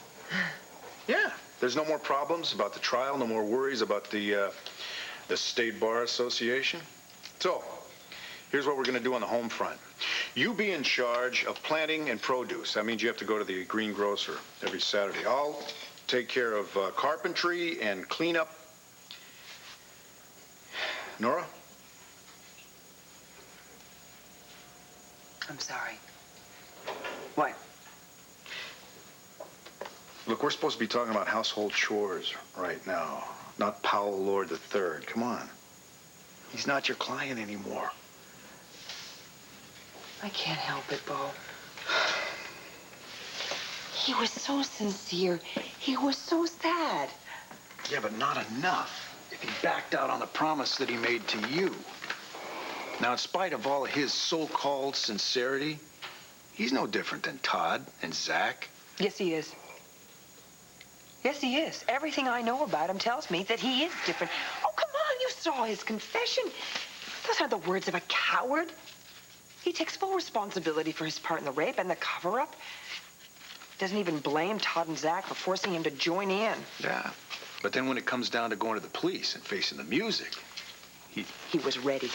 Yeah. There's no more problems about the trial, no more worries about the State Bar Association. So, here's what we're going to do on the home front. You be in charge of planting and produce. That means you have to go to the greengrocer every Saturday. I'll take care of carpentry and cleanup. Nora? I'm sorry. What? Look, we're supposed to be talking about household chores right now, not Powell Lord III. Come on. He's not your client anymore. I can't help it, Bo. He was so sincere. He was so sad. Yeah, but not enough if he backed out on the promise that he made to you. Now, in spite of all his so-called sincerity, he's no different than Todd and Zach. Yes, he is. Yes, he is. Everything I know about him tells me that he is different. Oh, come on, you saw his confession. Those aren't the words of a coward. He takes full responsibility for his part in the rape and the cover-up. Doesn't even blame Todd and Zach for forcing him to join in. Yeah, but then when it comes down to going to the police and facing the music, He was ready.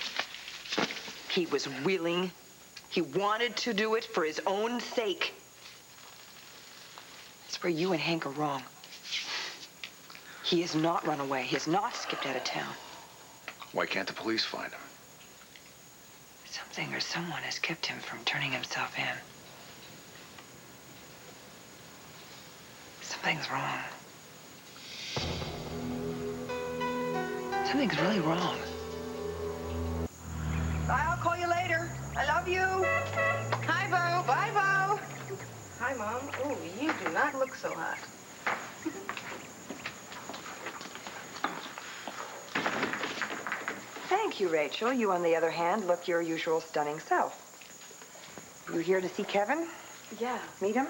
He was willing. He wanted to do it for his own sake. That's where you and Hank are wrong. He has not run away. He has not skipped out of town. Why can't the police find him? Something or someone has kept him from turning himself in. Something's wrong. Something's really wrong. Bye, I'll call you later. I love you. Hi, Bo. Bye, Bo. Hi, Mom. Oh, you do not look so hot. Thank you, Rachel. You, on the other hand, look your usual stunning self. You here to see Kevin? Yeah. Meet him?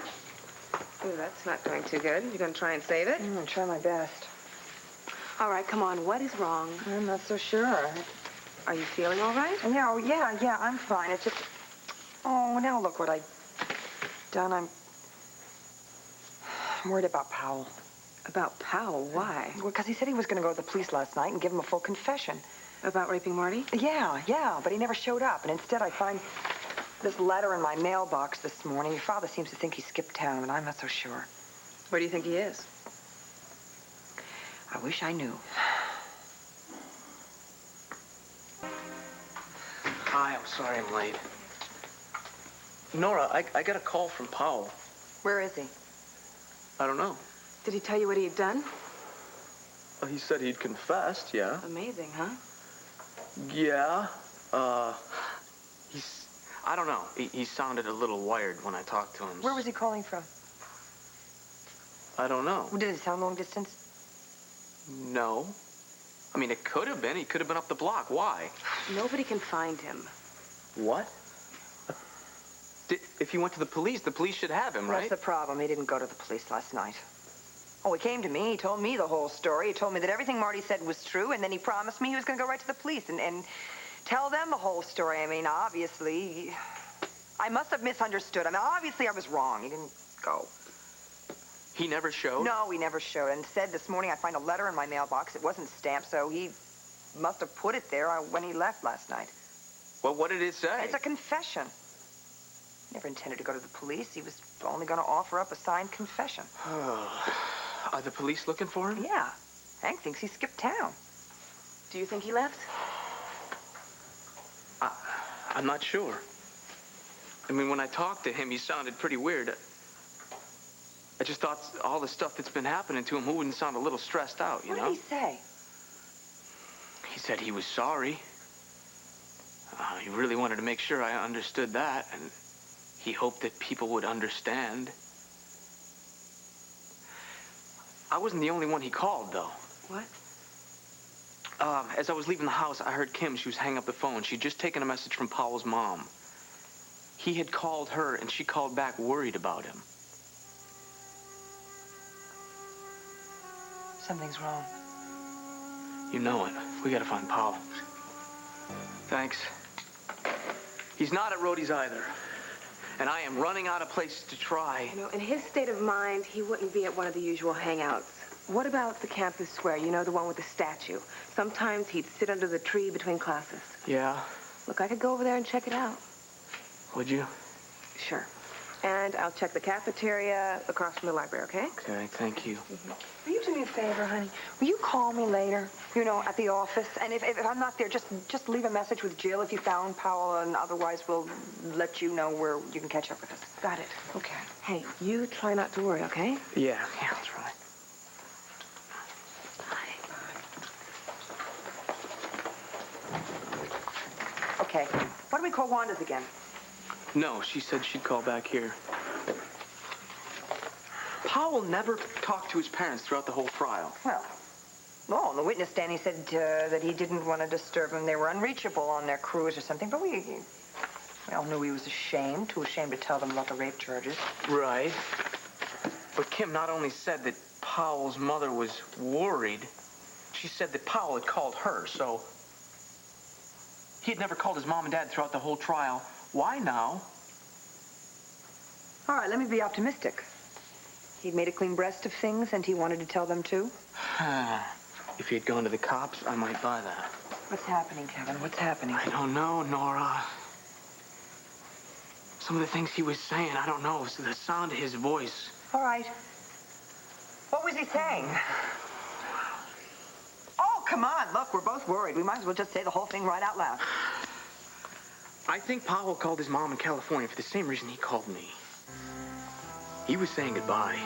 Ooh, that's not going too good. You gonna try and save it? I'm gonna try my best. All right, come on. What is wrong? I'm not so sure. Are you feeling all right? Yeah, yeah, I'm fine. It's just... Oh, now look what I've done. I'm worried about Powell. About Powell? Why? Well, because he said he was going to go to the police last night and give him a full confession. About raping Marty? Yeah, but he never showed up. And instead, I find this letter in my mailbox this morning. Your father seems to think he skipped town, and I'm not so sure. Where do you think he is? I wish I knew. Hi, I'm sorry I'm late. Nora, I got a call from Powell. Where is he? I don't know. Did he tell you what he had done? He said he'd confessed, yeah. Amazing, huh? Yeah. I don't know. He sounded a little wired when I talked to him. Where was he calling from? I don't know. Did it sound long distance? No. I mean, it could have been. He could have been up the block. Why? Nobody can find him. What? If he went to the police should have him, right? That's the problem. He didn't go to the police last night. Oh, he came to me. He told me the whole story. He told me that everything Marty said was true, and then he promised me he was going to go right to the police and tell them the whole story. I mean, obviously, I must have misunderstood. I mean, obviously, I was wrong. He didn't go. He never showed? No, he never showed. And said this morning I find a letter in my mailbox. It wasn't stamped, so he must have put it there when he left last night. Well, what did it say? It's a confession. Never intended to go to the police. He was only going to offer up a signed confession. Are the police looking for him? Yeah. Hank thinks he skipped town. Do you think he left? I'm not sure. I mean, when I talked to him, he sounded pretty weird. I just thought all the stuff that's been happening to him, who wouldn't sound a little stressed out, you know? What did he say? He said he was sorry. He really wanted to make sure I understood that, and he hoped that people would understand. I wasn't the only one he called, though. What? As I was leaving the house, I heard Kim. She was hanging up the phone. She'd just taken a message from Powell's mom. He had called her, and she called back worried about him. Something's wrong. You know it. We gotta find Powell. Thanks. He's not at Rhodey's either. And I am running out of places to try. You know, in his state of mind, he wouldn't be at one of the usual hangouts. What about the campus square? You know, the one with the statue. Sometimes he'd sit under the tree between classes. Yeah? Look, I could go over there and check it out. Would you? Sure. And I'll check the cafeteria across from the library, okay? Okay, thank you. Will you do me a favor, honey? Will you call me later, you know, at the office? And if I'm not there, just leave a message with Jill if you found Powell, and otherwise we'll let you know where you can catch up with us. Got it. Okay. Hey, you try not to worry, okay? Yeah, that's right. Okay. Why don't we call Wanda's again? No, she said she'd call back here. Powell never talked to his parents throughout the whole trial. Well, on the witness stand, he said that he didn't want to disturb them. They were unreachable on their cruise or something, but we all knew he was too ashamed to tell them about the rape charges. Right. But Kim not only said that Powell's mother was worried, she said that Powell had called her, so he had never called his mom and dad throughout the whole trial. Why now? All right, let me be optimistic. He'd made a clean breast of things, and he wanted to tell them, too. If he had gone to the cops, I might buy that. What's happening, Kevin? What's happening? I don't know, Nora. Some of the things he was saying, I don't know. It's the sound of his voice. All right. What was he saying? Oh, come on. Look, we're both worried. We might as well just say the whole thing right out loud. I think Powell called his mom in California for the same reason he called me. He was saying goodbye.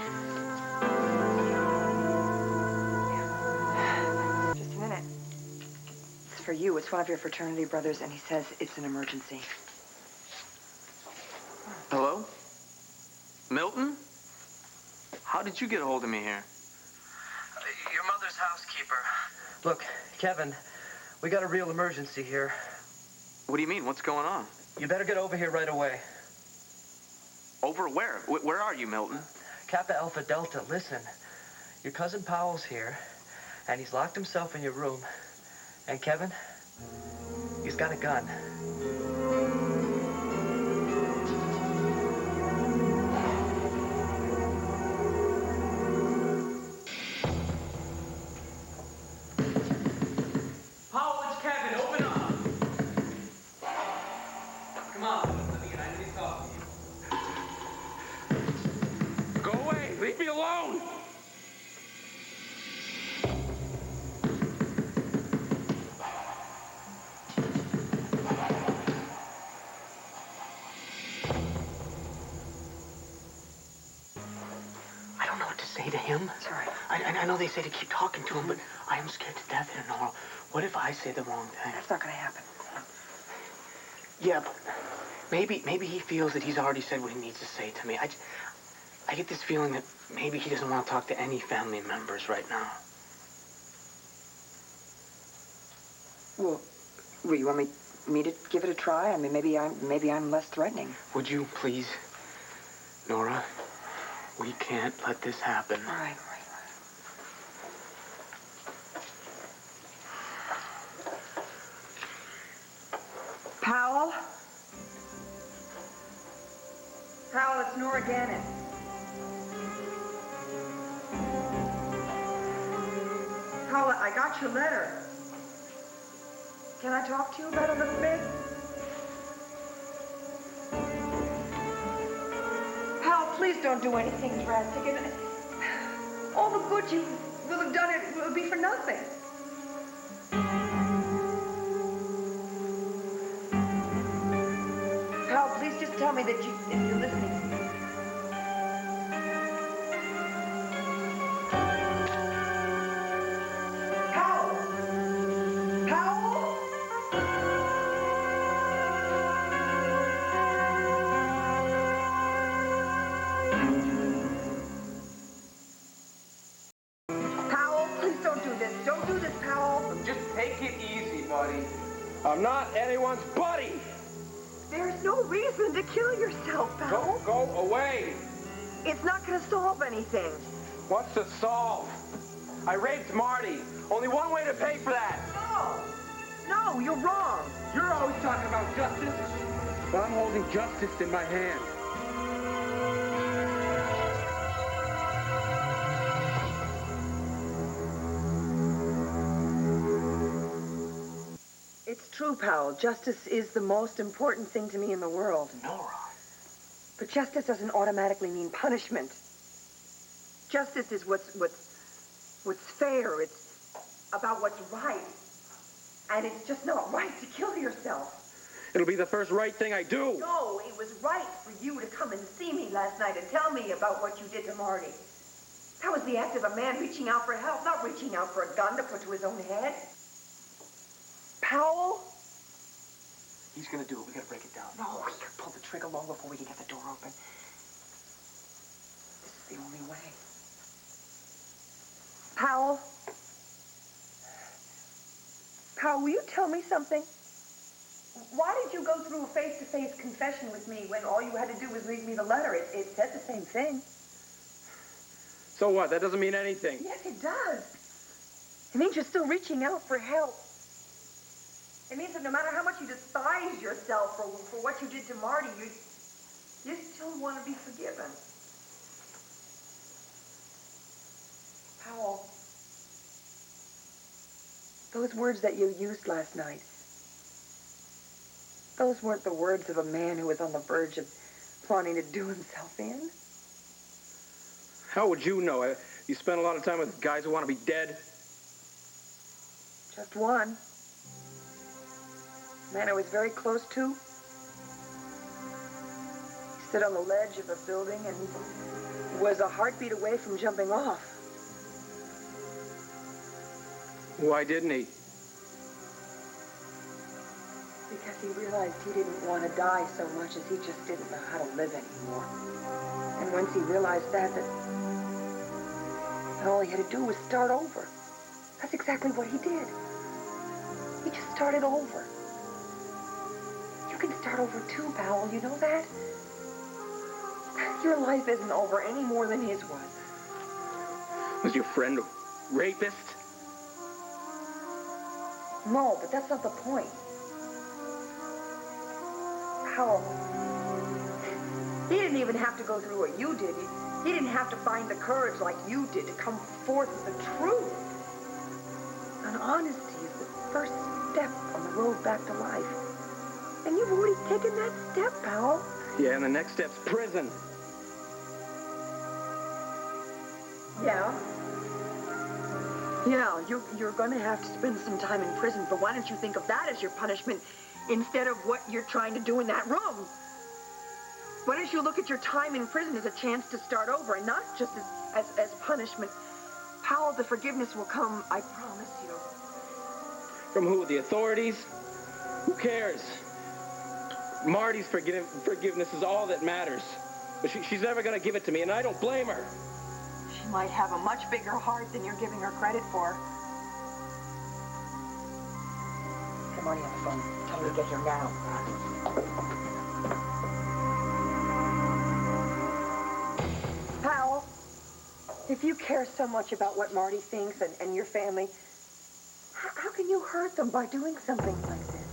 Just a minute. It's for you. It's one of your fraternity brothers, and he says it's an emergency. Hello? Milton? How did you get a hold of me here? Your mother's housekeeper. Look, Kevin, we got a real emergency here. What do you mean? What's going on? You better get over here right away. Over where? Where are you, Milton? Kappa Alpha Delta, listen. Your cousin Powell's here, and he's locked himself in your room. And Kevin, he's got a gun. Powell, it's Kevin. Open up. Come on. Let me get. I need to talk to you. Go away. Leave me alone. I don't know what to say to him. Sorry. I know they say to keep talking to him, but I am scared to death here, Nora. What if I say the wrong thing? That's not gonna happen. Yeah, but maybe he feels that he's already said what he needs to say to me. I get this feeling that maybe he doesn't want to talk to any family members right now. Well, you want me to give it a try? I mean, maybe I'm less threatening. Would you please, Nora? We can't let this happen. All right. Powell? Powell, it's Nora Gannon. Powell, I got your letter. Can I talk to you about a little bit? Powell, please don't do anything drastic. And all the good you will have done, it will be for nothing. Powell, please just tell me that if you're listening. Powell! Powell! Powell, please don't do this. Don't do this, Powell. Just take it easy, buddy. I'm not anyone's buddy. There's no reason to kill yourself, Powell. Go away. It's not going to solve anything. What's to solve? I raped Marty. Only one way to pay for that. No, you're wrong. You're always talking about justice. Well, I'm holding justice in my hand. It's true, Powell. Justice is the most important thing to me in the world. Nora. But justice doesn't automatically mean punishment. Justice is what's fair. It's about what's right. And it's just not right to kill yourself. It'll be the first right thing I do. No, it was right for you to come and see me last night and tell me about what you did to Marty. That was the act of a man reaching out for help, not reaching out for a gun to put to his own head. Powell? He's gonna do it. We gotta break it down. No, here, pull the trigger long before we can get the door open. This is the only way. Powell? Powell, will you tell me something? Why did you go through a face-to-face confession with me when all you had to do was read me the letter? It said the same thing. So what? That doesn't mean anything. Yes, it does. It means you're still reaching out for help. It means that no matter how much you despise yourself for what you did to Marty, you still want to be forgiven. Powell, those words that you used last night, those weren't the words of a man who was on the verge of planning to do himself in. How would you know? You spend a lot of time with guys who want to be dead. Just one. A man I was very close to. He stood on the ledge of a building and was a heartbeat away from jumping off. Why didn't he? Because he realized he didn't want to die so much as he just didn't know how to live anymore. And once he realized that all he had to do was start over. That's exactly what he did. He just started over. You can start over too, Powell. You know that? Your life isn't over any more than his was. Was your friend a rapist? No, but that's not the point. Powell, he didn't even have to go through what you did. He didn't have to find the courage like you did to come forth with the truth. And honesty is the first step on the road back to life. And you've already taken that step, Powell. Yeah, and the next step's prison. Yeah. Yeah, you're going to have to spend some time in prison, but why don't you think of that as your punishment instead of what you're trying to do in that room? Why don't you look at your time in prison as a chance to start over and not just as punishment? Powell, the forgiveness will come, I promise you. From who? The authorities? Who cares? Marty's forgiveness is all that matters. But she's never going to give it to me, and I don't blame her. She might have a much bigger heart than you're giving her credit for. Get Marty on the phone. Tell her to get here now. Powell, if you care so much about what Marty thinks and your family, how can you hurt them by doing something like this?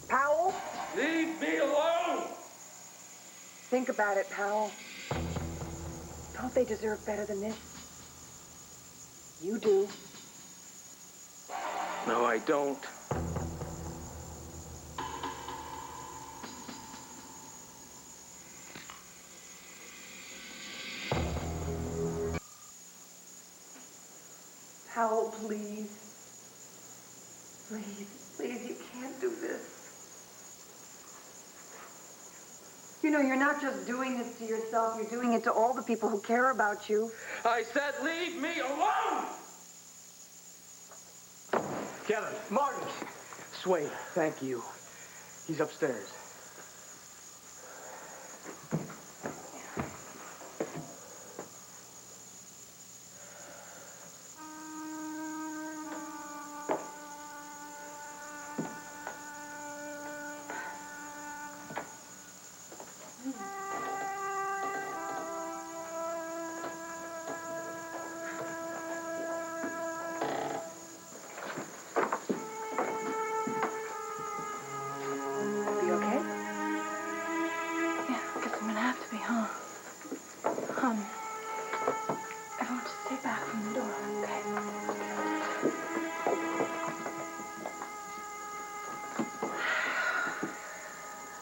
Powell? Leave me alone! Think about it, Powell. Don't they deserve better than this? You do. No, I don't. Powell, please. Please, you can't do this. You know, you're not just doing this to yourself, you're doing it to all the people who care about you. I said leave me alone! Kevin, Martin. Sway, thank you. He's upstairs.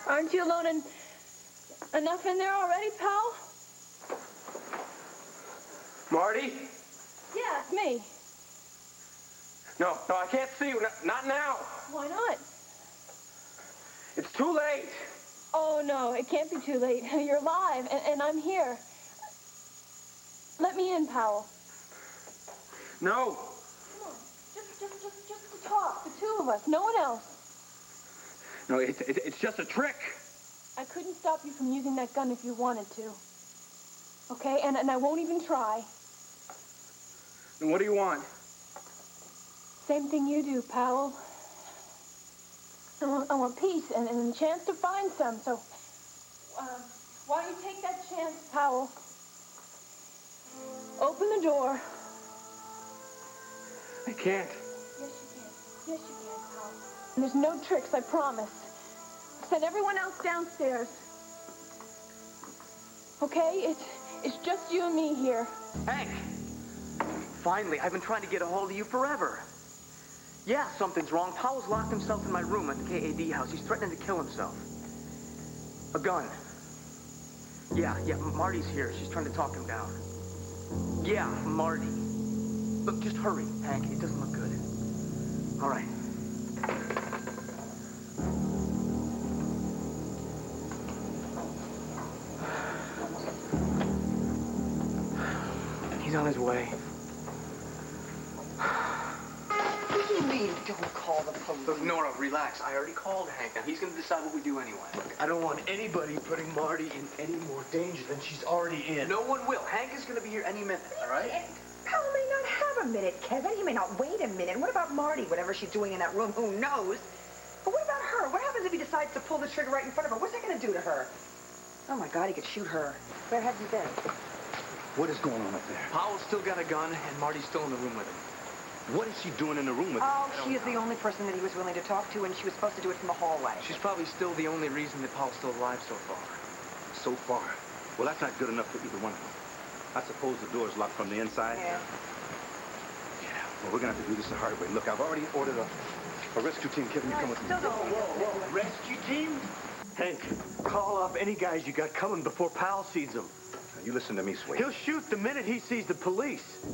Aren't you alone enough in there already, Powell? Marty? Yeah, it's me. No, I can't see you. Not now. Why not? It's too late. Oh, no, it can't be too late. You're alive, and I'm here. Let me in, Powell. No. Come on, just to talk, the two of us, no one else. No, it's just a trick. I couldn't stop you from using that gun if you wanted to. Okay? And I won't even try. Then what do you want? Same thing you do, Powell. I want peace and a chance to find some, so... why don't you take that chance, Powell? Open the door. I can't. Yes, you can. Yes, you can, Powell. And there's no tricks, I promise. Send everyone else downstairs. Okay? It's just you and me here. Hank! Finally, I've been trying to get a hold of you forever. Yeah, something's wrong. Powell's locked himself in my room at the KAD house. He's threatening to kill himself. A gun. Yeah, Marty's here. She's trying to talk him down. Yeah, Marty. Look, just hurry, Hank. It doesn't look good. All right. He's on his way. What do you mean, don't call the police? Look, Nora, relax. I already called Hank. Now, he's going to decide what we do anyway. I don't want anybody putting Marty in any more danger than she's already in. No one will. Hank is going to be here any minute, all right? Powell may not have a minute, Kevin. He may not wait a minute. What about Marty? Whatever she's doing in that room, who knows? But what about her? What happens if he decides to pull the trigger right in front of her? What's that going to do to her? Oh, my God, he could shoot her. Where have you been? What is going on up there? Powell's still got a gun, and Marty's still in the room with him. What is she doing in the room with him? Oh, she is the only person that he was willing to talk to, and she was supposed to do it from the hallway. She's probably still the only reason that Powell's still alive so far. So far. Well, that's not good enough for either one of them. I suppose the door's locked from the inside? Yeah. Yeah. Well, we're gonna have to do this the hard way. Look, I've already ordered a rescue team. Kevin, you come with me. Whoa. Rescue team? Hank, call off any guys you got coming before Powell sees them. Now, you listen to me, Sway. He'll shoot the minute he sees the police.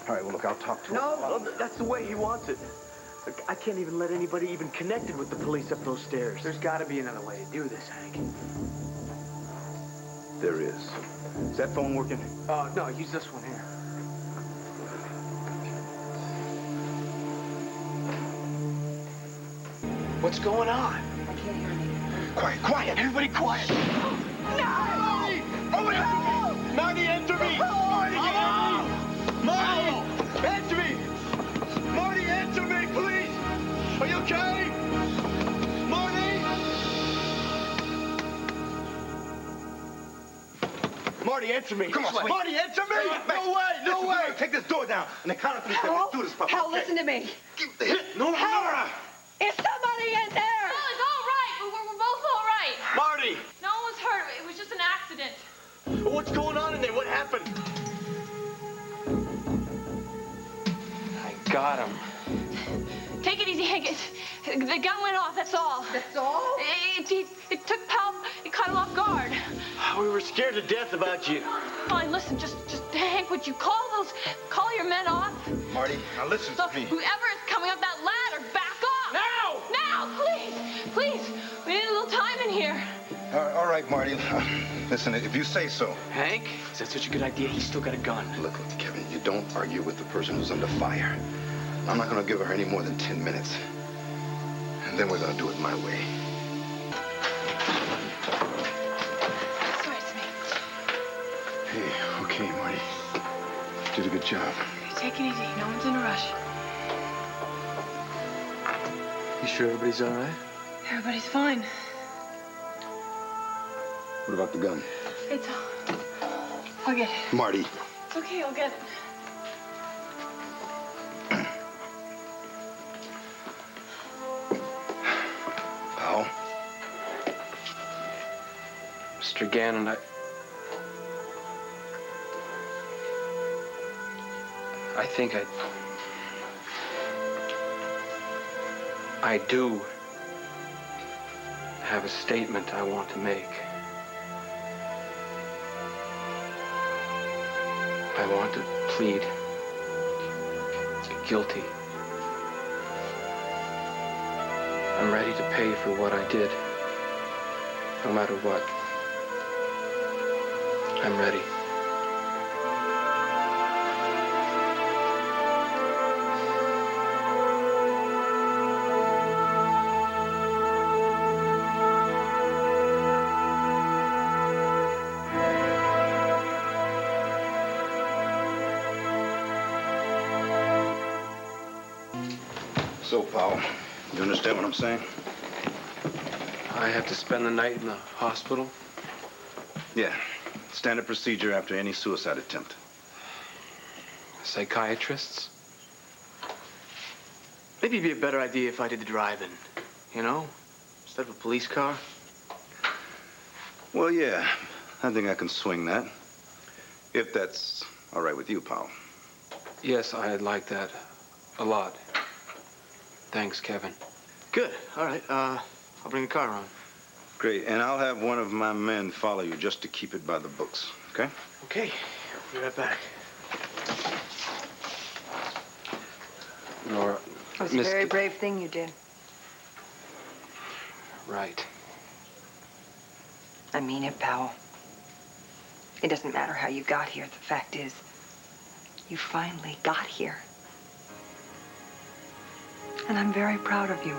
All right, well, look, I'll talk to him. No, that's the way he wants it. Look, I can't even let anybody even connected with the police up those stairs. There's got to be another way to do this, Hank. There is. Is that phone working? No, use this one here. What's going on? I can't hear anything. Quiet, quiet. Everybody quiet. Marty! Oh, Marty, enter me! Marty, get out! Marty! Enter me! Marty, enter me, please! Are you okay? Marty! Marty, enter me! Come on, Sway. Marty, enter me! No way! No Listen, way! we're gonna take this door down. And the count of three, Powell, let's do this, Papa. Powell, listen to me. Give the hit. No, Nora! Is somebody in there? Well, it's all right. We're both all right. Marty! No one was hurt. It was just an accident. What's going on in there? What happened? I got him. Take it easy, Hank. The gun went off, that's all. That's all? It took Powell, it caught him off guard. We were scared to death about you. Fine, listen, just Hank, would you call your men off? Marty, now listen Look, to me. whoever is coming up that ladder, back off! Now! Now, please! We need a little time in here. All right, Marty. Listen, if you say so. Hank, is that such a good idea? He's still got a gun. Look, Kevin, you don't argue with the person who's under fire. I'm not gonna give her any more than 10 minutes. And then we're gonna do it my way. Swear it's me. Hey, okay, Marty. Did a good job. Take it easy. No one's in a rush. You sure everybody's all right? Everybody's fine. What about the gun? It's all... I'll get it. Marty. It's okay, I'll get it. Powell? Mr. Gannon, I think I do have a statement I want to make. I want to plead guilty. I'm ready to pay for what I did, no matter what. I'm ready. So, Powell, you understand what I'm saying? I have to spend the night in the hospital? Yeah. Standard procedure after any suicide attempt. Psychiatrists? Maybe it'd be a better idea if I did the driving, you know? Instead of a police car. Well, yeah. I think I can swing that. If that's all right with you, Powell. Yes, I'd like that a lot. Thanks, Kevin. Good. All right. I'll bring the car around. Great. And I'll have one of my men follow you just to keep it by the books, okay? Okay. I'll be right back. Nora, It was a very brave thing you did. Right. I mean it, Powell. It doesn't matter how you got here. The fact is, you finally got here. And I'm very proud of you.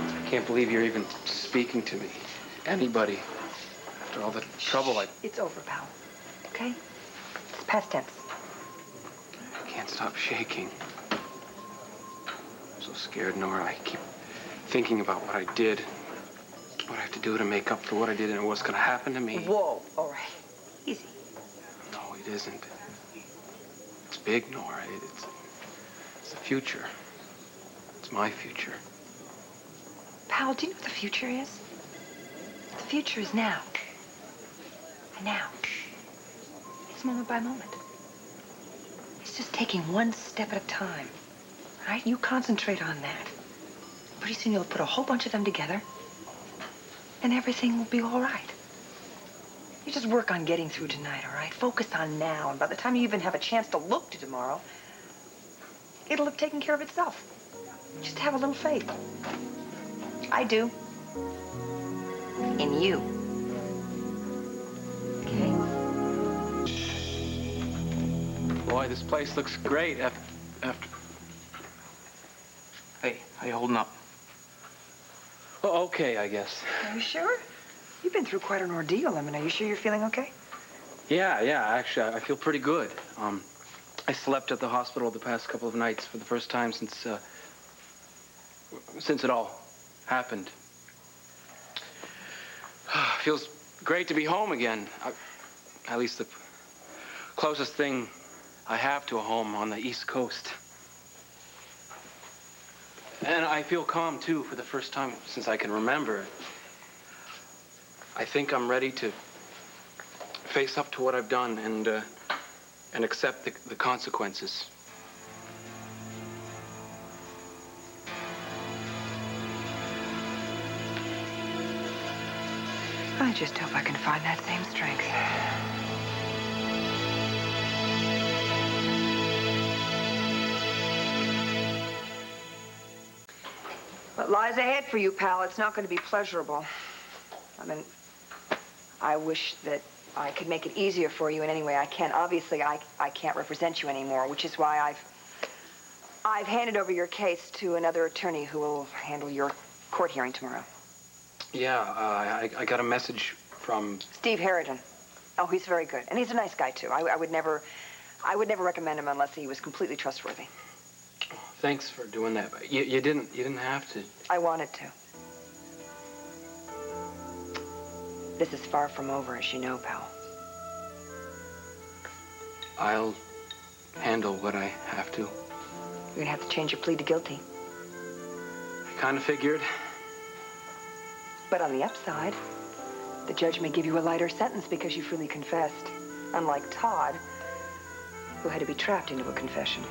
I can't believe you're even speaking to me. Anybody. After all the trouble I... It's over, Powell. Okay? It's past tense. I can't stop shaking. I'm so scared, Nora. I keep thinking about what I did. What I have to do to make up for what I did and what's going to happen to me. Whoa. All right. Easy. No, it isn't. It's big, Nora. It's the future. It's my future. Powell, do you know what the future is? The future is now. And now. It's moment by moment. It's just taking one step at a time. All right? You concentrate on that. Pretty soon you'll put a whole bunch of them together, and everything will be all right. You just work on getting through tonight, all right? Focus on now, and by the time you even have a chance to look to tomorrow, it'll have taken care of itself. Just have a little faith. I do. In you. Okay? Boy, this place looks great after... Hey, how you holding up? Oh, okay, I guess. Are you sure? You've been through quite an ordeal. I mean, are you sure you're feeling okay? Yeah, actually, I feel pretty good. I slept at the hospital the past couple of nights for the first time since it all happened. Feels great to be home again. At least the closest thing I have to a home on the East Coast. And I feel calm, too, for the first time since I can remember. I think I'm ready to face up to what I've done and accept the consequences. I just hope I can find that same strength. What lies ahead for you, pal, it's not going to be pleasurable. I mean, I wish that I could make it easier for you in any way I can. Obviously, I can't represent you anymore, which is why I've handed over your case to another attorney who will handle your court hearing tomorrow. Yeah, I got a message from... Steve Harridan. Oh, he's very good. And he's a nice guy, too. I would never recommend him unless he was completely trustworthy. Thanks for doing that. But you didn't have to. I wanted to. This is far from over, as you know, Powell. I'll handle what I have to. You're gonna have to change your plea to guilty. I kind of figured. But on the upside, the judge may give you a lighter sentence because you freely confessed. Unlike Todd, who had to be trapped into a confession.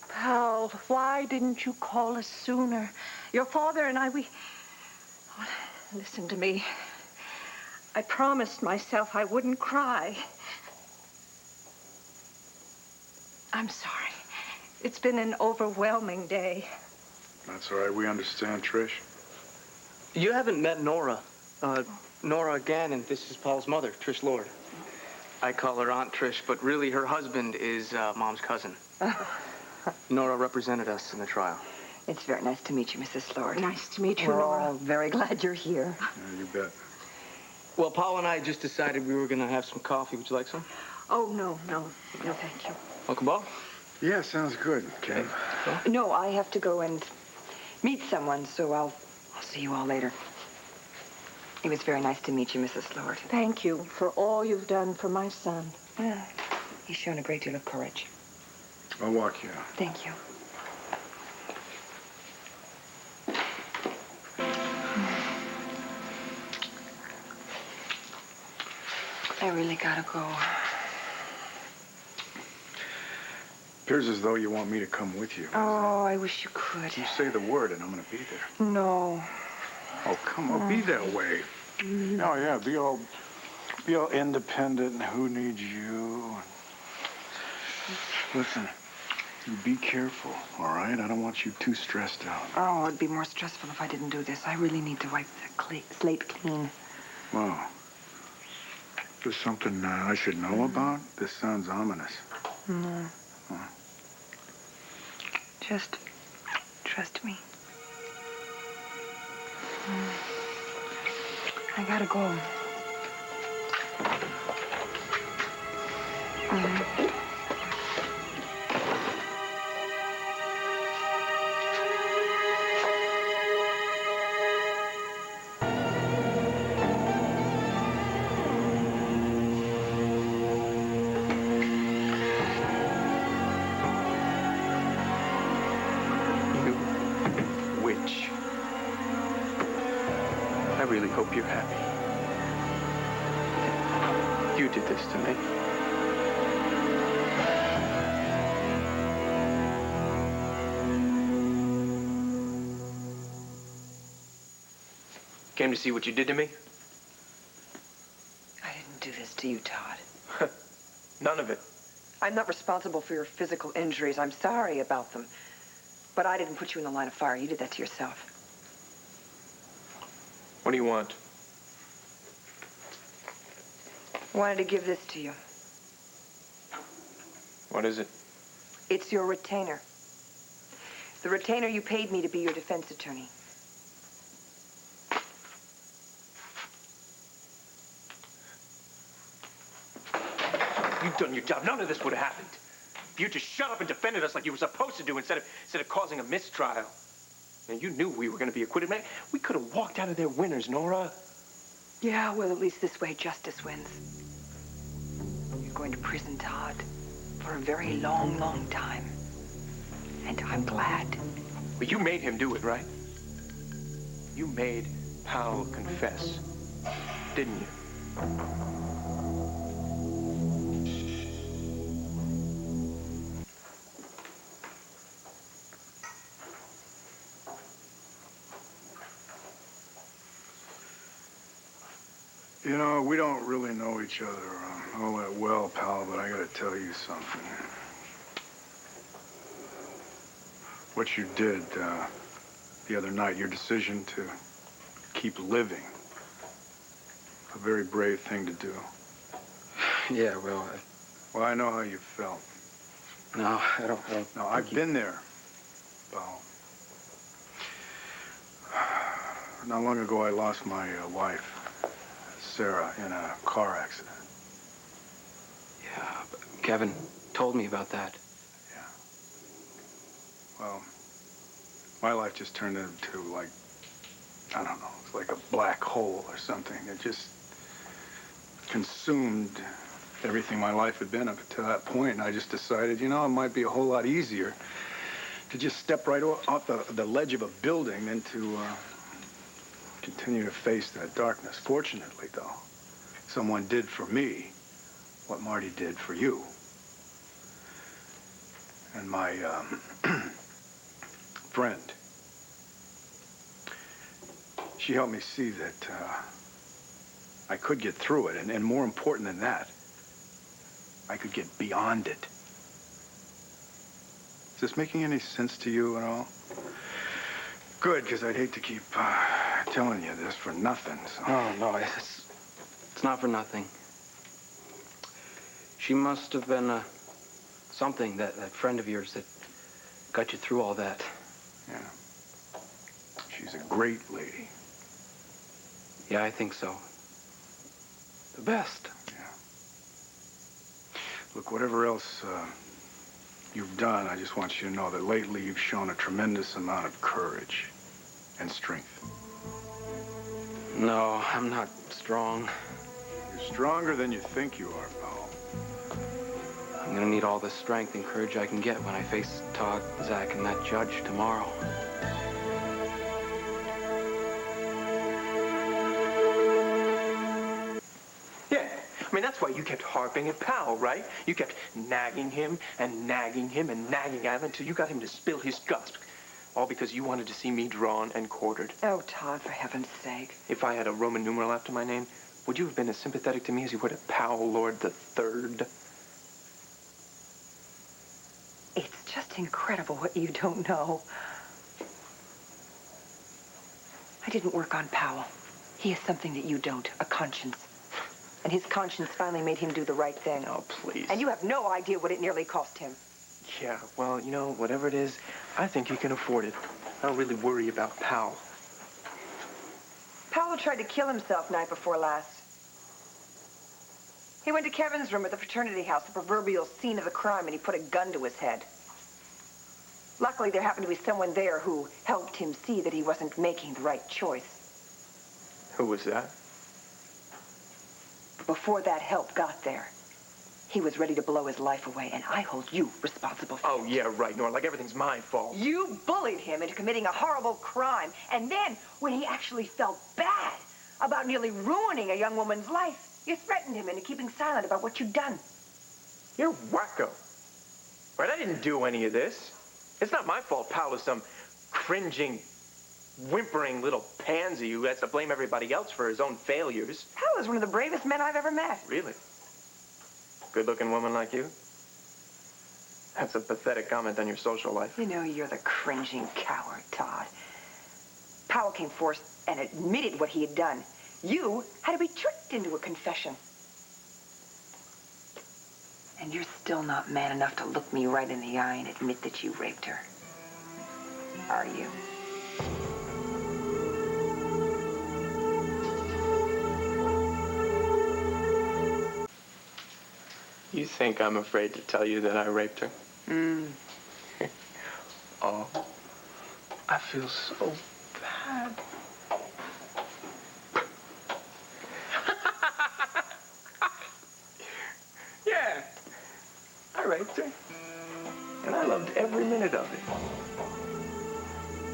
Powell, why didn't you call us sooner? Your father and I, Oh, listen to me. I promised myself I wouldn't cry. I'm sorry. It's been an overwhelming day. That's all right. We understand, Trish. You haven't met Nora. Nora Gannon, this is Paul's mother, Trish Lord. I call her Aunt Trish, but really her husband is Mom's cousin. Nora represented us in the trial. It's very nice to meet you, Mrs. Lord. Nice to meet you, We're Nora. all very glad you're here. Yeah, you bet. Well, Paul and I just decided we were going to have some coffee. Would you like some? Oh, no, thank you. Uncle Bo? Yeah, sounds good, Ken. No, I have to go and meet someone, so I'll see you all later. It was very nice to meet you, Mrs. Lord. Thank you for all you've done for my son. Yeah, he's shown a great deal of courage. I'll walk you out. Thank you. I really gotta go. Appears as though you want me to come with you. Oh, I wish you could. You say the word and I'm gonna be there. No. Oh, come on, be that way. Oh, yeah, be all independent and who needs you. Listen, you be careful, all right? I don't want you too stressed out. Oh, it'd be more stressful if I didn't do this. I really need to wipe the slate clean. Wow. There's something I should know about? This sounds ominous. No. Just trust me. I gotta go. Witch. I really hope you're happy. You did this to me. Came to see what you did to me? I didn't do this to you, Todd. None of it. I'm not responsible for your physical injuries. I'm sorry about them. But I didn't put you in the line of fire. You did that to yourself. What do you want? I wanted to give this to you. What is it? It's your retainer. The retainer you paid me to be your defense attorney. You've done your job. None of this would have happened. If you just shut up and defended us like you were supposed to do instead of causing a mistrial. And you knew we were going to be acquitted, man. We could have walked out of there winners, Nora. Yeah, well, at least this way justice wins. You're going to prison, Todd, for a very long, long time. And I'm glad. But you made him do it, right? You made Powell confess, didn't you? You know, we don't really know each other all that well, pal, but I gotta tell you something. What you did the other night, your decision to keep living, a very brave thing to do. Yeah, well, Well, I know how you felt. No, I don't. No, I've been there, pal. Not long ago, I lost my wife, Sarah, in a car accident. Yeah, but Kevin told me about that. Yeah. Well, my life just turned into, like, I don't know, it's like a black hole or something. It just consumed everything my life had been up to that point. And I just decided, you know, it might be a whole lot easier to just step right off the ledge of a building than to continue to face that darkness. Fortunately, though, someone did for me what Marty did for you. And my friend, she helped me see that I could get through it. And more important than that, I could get beyond it. Is this making any sense to you at all? Good, because I'd hate to keep telling you this for nothing. So. No, it's not for nothing. She must have been something, that friend of yours that got you through all that. Yeah. She's a great lady. Yeah, I think so. The best. Yeah. Look, whatever else you've done, I just want you to know that lately you've shown a tremendous amount of courage and strength. No, I'm not strong. You're stronger than you think you are, Powell. I'm gonna need all the strength and courage I can get when I face Todd, Zach, and that judge tomorrow. Yeah, I mean, that's why you kept harping at Powell, right? You kept nagging him and nagging him and nagging at him until you got him to spill his guts. All because you wanted to see me drawn and quartered. Oh, Todd, for heaven's sake. If I had a Roman numeral after my name, would you have been as sympathetic to me as you were to Powell Lord III? It's just incredible what you don't know. I didn't work on Powell. He has something that you don't, a conscience. And his conscience finally made him do the right thing. Oh, please. And you have no idea what it nearly cost him. Yeah, well, you know, whatever it is, I think you can afford it. I don't really worry about Powell. Powell tried to kill himself night before last. He went to Kevin's room at the fraternity house, the proverbial scene of the crime, and he put a gun to his head. Luckily, there happened to be someone there who helped him see that he wasn't making the right choice. Who was that? But before that help got there, he was ready to blow his life away, and I hold you responsible for it. Oh, yeah, right, Nora. Like everything's my fault. You bullied him into committing a horrible crime, and then, when he actually felt bad about nearly ruining a young woman's life, you threatened him into keeping silent about what you'd done. You're wacko. Right, I didn't do any of this. It's not my fault Powell is some cringing, whimpering little pansy who has to blame everybody else for his own failures. Powell is one of the bravest men I've ever met. Really? Good-looking woman like you? That's a pathetic comment on your social life. You know, you're the cringing coward, Todd. Powell came forth and admitted what he had done. You had to be tricked into a confession. And you're still not man enough to look me right in the eye and admit that you raped her. Are you? You think I'm afraid to tell you that I raped her? Oh, I feel so bad. Yeah, I raped her. And I loved every minute of it.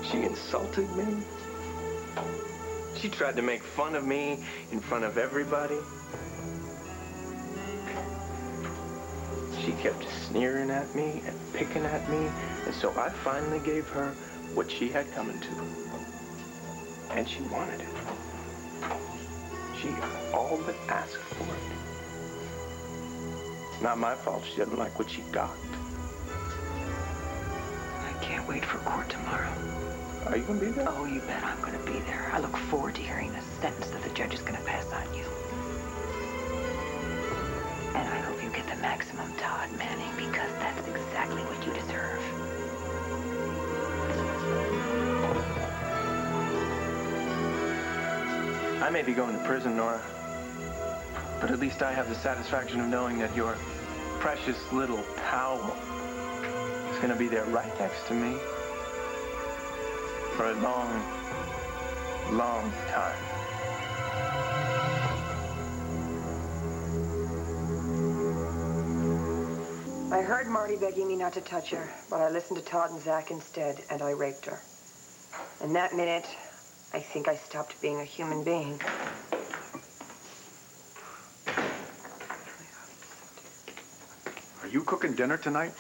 She insulted me. She tried to make fun of me in front of everybody. She kept sneering at me and picking at me, and so I finally gave her what she had coming to her. And she wanted it. She all but asked for it. It's not my fault she didn't like what she got. I can't wait for court tomorrow. Are you gonna be there? Oh, you bet I'm gonna be there. I look forward to hearing the sentence that the judge is gonna pass on you. And I hope you get the maximum, Todd Manning, because that's exactly what you deserve. I may be going to prison, Nora, but at least I have the satisfaction of knowing that your precious little Powell is going to be there right next to me for a long, long time. I heard Marty begging me not to touch her, but I listened to Todd and Zach instead, and I raped her. And that minute, I think I stopped being a human being. Are you cooking dinner tonight?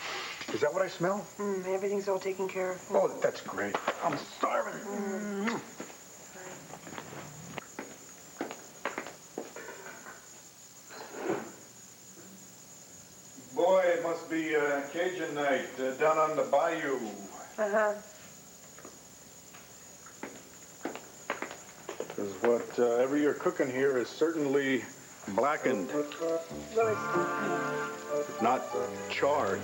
Is that what I smell? Everything's all taken care of. Oh, that's great. I'm starving. Boy, it must be Cajun night down on the bayou. Uh-huh. Because whatever you're cooking here is certainly blackened, if not charred.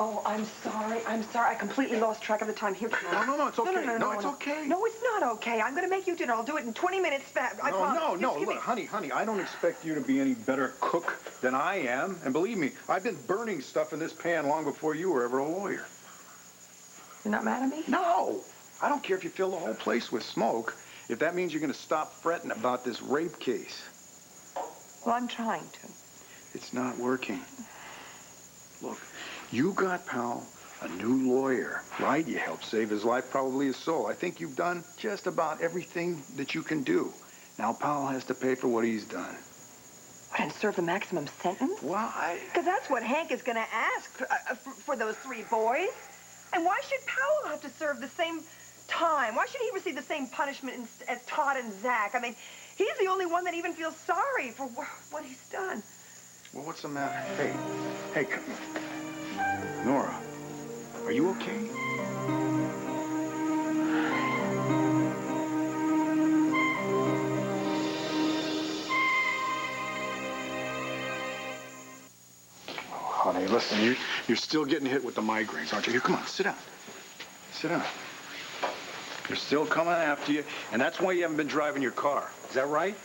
Oh, I'm sorry. I'm sorry. I completely lost track of the time. Here. No, it's okay. No, it's okay. No, it's not okay. I'm going to make you dinner. I'll do it in 20 minutes. I promise. No. Look, honey, I don't expect you to be any better cook than I am. And believe me, I've been burning stuff in this pan long before you were ever a lawyer. You're not mad at me? No. I don't care if you fill the whole place with smoke, if that means you're going to stop fretting about this rape case. Well, I'm trying to. It's not working. Look, you got Powell a new lawyer, right? You helped save his life, probably his soul. I think you've done just about everything that you can do. Now Powell has to pay for what he's done. What, and serve the maximum sentence? Well, Because that's what Hank is going to ask for those 3 boys. And why should Powell have to serve the same time? Why should he receive the same punishment as Todd and Zach? I mean, he's the only one that even feels sorry for what he's done. Well, what's the matter? Hey, come here. Nora, are you okay? honey, listen, you're still getting hit with the migraines, aren't you? Here, come on, sit down. Sit down. They're still coming after you, and that's why you haven't been driving your car. Is that right?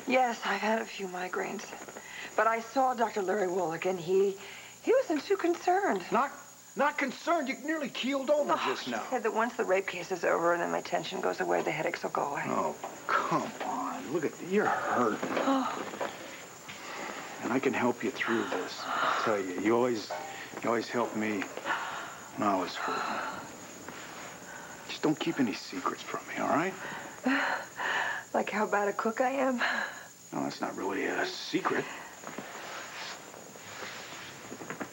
Yes, I've had a few migraines. But I saw Dr. Larry Wollick, and he wasn't too concerned. Not concerned. You nearly keeled over just now. He said that once the rape case is over and then my tension goes away, the headaches will go away. Oh, come on. Look at you're hurting. Oh. And I can help you through this. I tell you, you always help me when I was hurting. Just don't keep any secrets from me, all right? Like how bad a cook I am? No, that's not really a secret.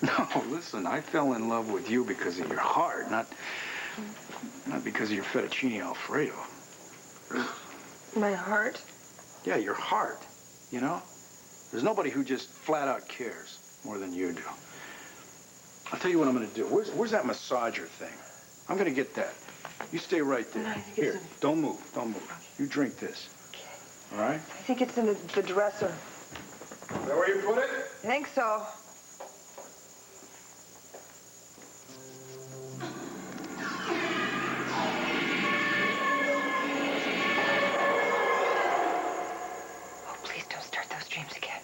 No, listen, I fell in love with you because of your heart, not because of your fettuccine Alfredo. My heart? Yeah, your heart, you know? There's nobody who just flat out cares more than you do. I'll tell you what I'm going to do. Where's that massager thing? I'm going to get that. You stay right there. Here, don't move. You drink this. Okay. All right? I think it's in the dresser. Is that where you put it? I think so. Oh, please don't start those dreams again.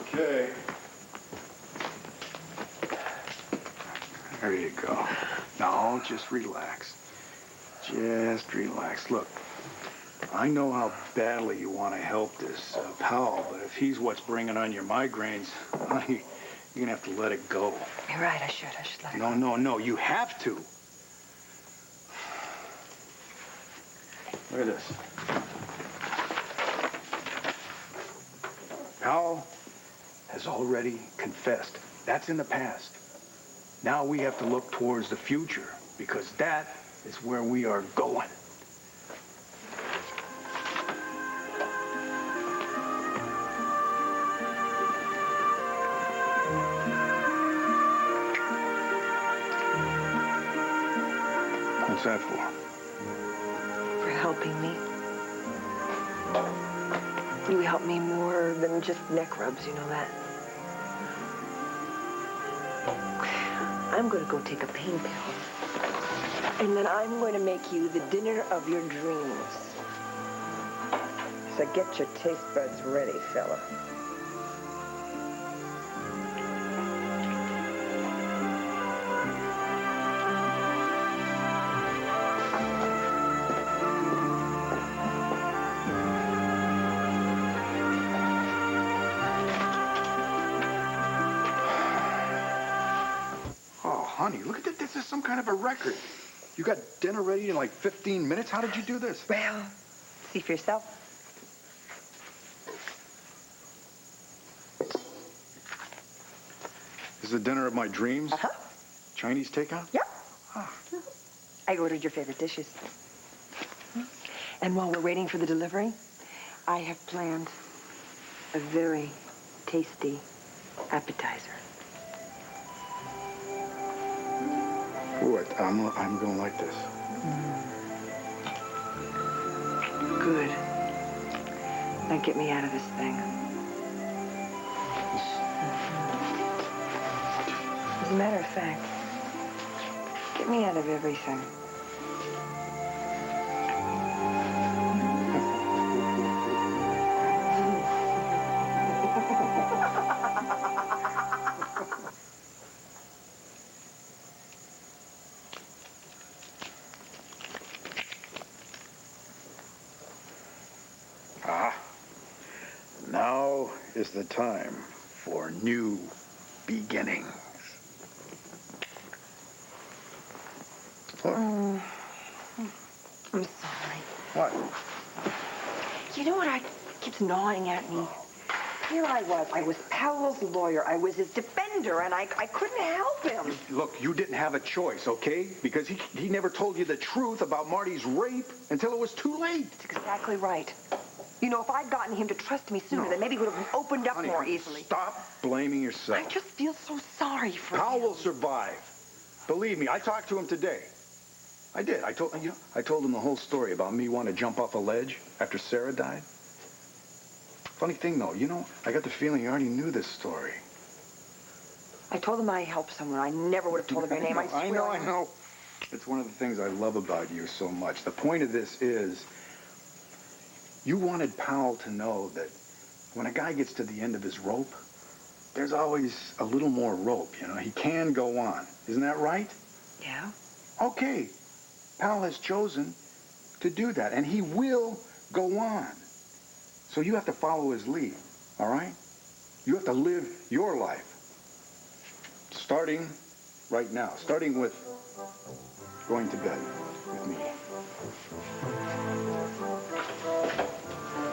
Okay. There you go. Now, just relax. Just relax. Look, I know how badly you want to help this Powell, but if he's what's bringing on your migraines, honey, you're going to have to let it go. You're right, I should let it go. No, you have to. Look at this. Powell has already confessed. That's in the past. Now we have to look towards the future, because that is where we are going. What's that for? For helping me. You help me more than just neck rubs, you know that. I'm going to go take a pain pill. And then I'm going to make you the dinner of your dreams. So get your taste buds ready, fella. Honey, look at this. This is some kind of a record. You got dinner ready in like 15 minutes? How did you do this? Well, see for yourself. This is the dinner of my dreams? Uh-huh. Chinese takeout? Yep. Ah. I ordered your favorite dishes. And while we're waiting for the delivery, I have planned a very tasty appetizer. What? I'm gonna like this. Good. Now get me out of this thing. As a matter of fact, get me out of everything. Now is the time for new beginnings. I'm sorry. What? You know what keeps gnawing at me? Here I was Powell's lawyer. I was his defender, and I couldn't help him. Look, you didn't have a choice, okay? Because he never told you the truth about Marty's rape until it was too late. That's exactly right. You know, if I'd gotten him to trust me sooner, then maybe he would have opened up more easily. Stop blaming yourself. I just feel so sorry for him. Powell will survive. Believe me, I talked to him today. I did. I told him the whole story about me wanting to jump off a ledge after Sarah died. Funny thing, though, you know, I got the feeling you already knew this story. I told him I helped someone. I never would have told him your name. I swear. I know. It's one of the things I love about you so much. The point of this is, you wanted Powell to know that when a guy gets to the end of his rope, there's always a little more rope, you know? He can go on. Isn't that right? Yeah. Okay. Powell has chosen to do that, and he will go on. So you have to follow his lead, all right? You have to live your life. Starting right now. Starting with going to bed with me.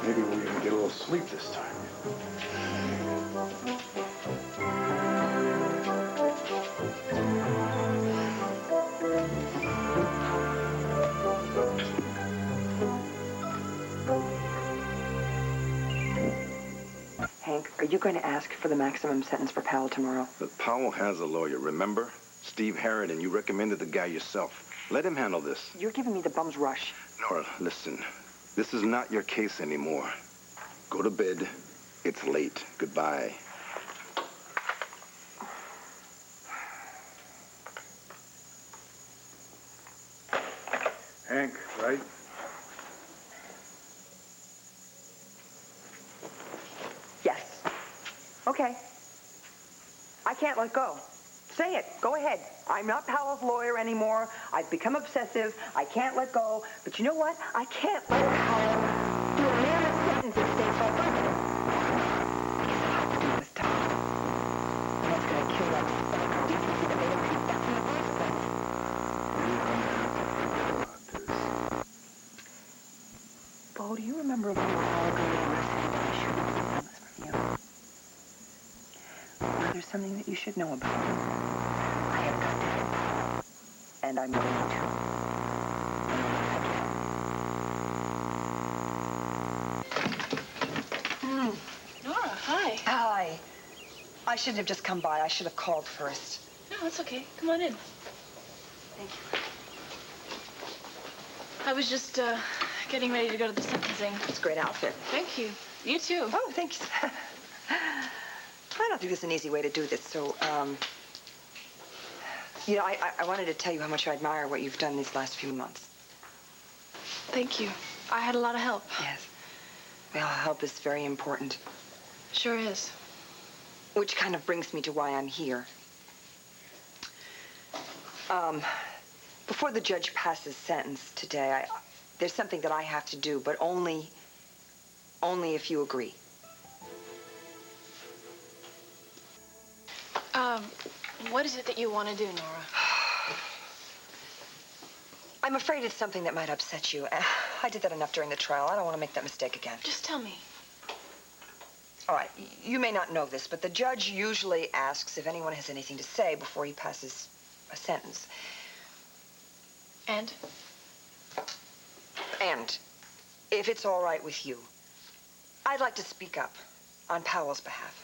Maybe we'll even get a little sleep this time. Hank, are you going to ask for the maximum sentence for Powell tomorrow? But Powell has a lawyer, remember? Steve Harrod, and you recommended the guy yourself. Let him handle this. You're giving me the bum's rush. Nora, listen. This is not your case anymore. Go to bed. It's late. Goodbye. Hank, right? Yes. Okay. I can't let go. Say it. Go ahead. I'm not Powell's lawyer anymore. I've become obsessive. I can't let go. But you know what? I can't let Powell do a mammoth sentence and stay for permanent. This time. That's gonna kill that decency that made him confess in the first place. Bo, do you remember a little while ago you were saying that I shouldn't keep things from you? Well, there's something that you should know about me. I have got to hit Powell, and I'm going to. Nora, hi. Hi. I shouldn't have just come by. I should have called first. No, it's okay. Come on in. Thank you. I was just, getting ready to go to the sentencing. It's a great outfit. Thank you. You too. Oh, thanks. I don't think there's an easy way to do this, so, you know, I wanted to tell you how much I admire what you've done these last few months. Thank you. I had a lot of help. Yes. Well, help is very important. Sure is. Which kind of brings me to why I'm here. Before the judge passes sentence today, there's something that I have to do, but only if you agree. What is it that you want to do, Nora? I'm afraid it's something that might upset you. I did that enough during the trial. I don't want to make that mistake again. Just tell me. All right, you may not know this, but the judge usually asks if anyone has anything to say before he passes a sentence. And? And if it's all right with you, I'd like to speak up on Powell's behalf.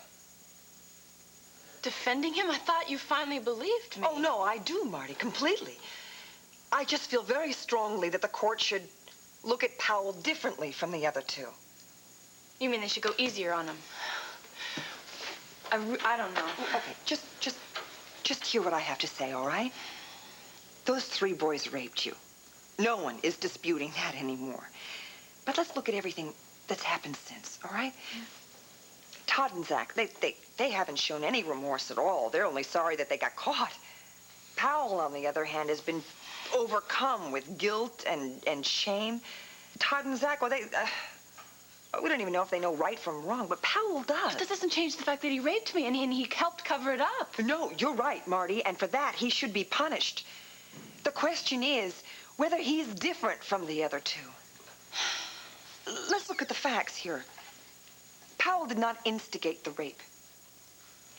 Defending him? I thought you finally believed me. Oh, no, I do, Marty, completely. I just feel very strongly that the court should look at Powell differently from the other two. You mean they should go easier on him? I don't know. Okay, just hear what I have to say, all right? Those 3 boys raped you. No one is disputing that anymore. But let's look at everything that's happened since, all right? Todd and Zach, they haven't shown any remorse at all. They're only sorry that they got caught. Powell, on the other hand, has been overcome with guilt and shame. Todd and Zach, well, we don't even know if they know right from wrong, but Powell does. But that doesn't change the fact that he raped me and he helped cover it up. No, you're right, Marty, and for that, he should be punished. The question is whether he's different from the other two. Let's look at the facts here. Powell did not instigate the rape.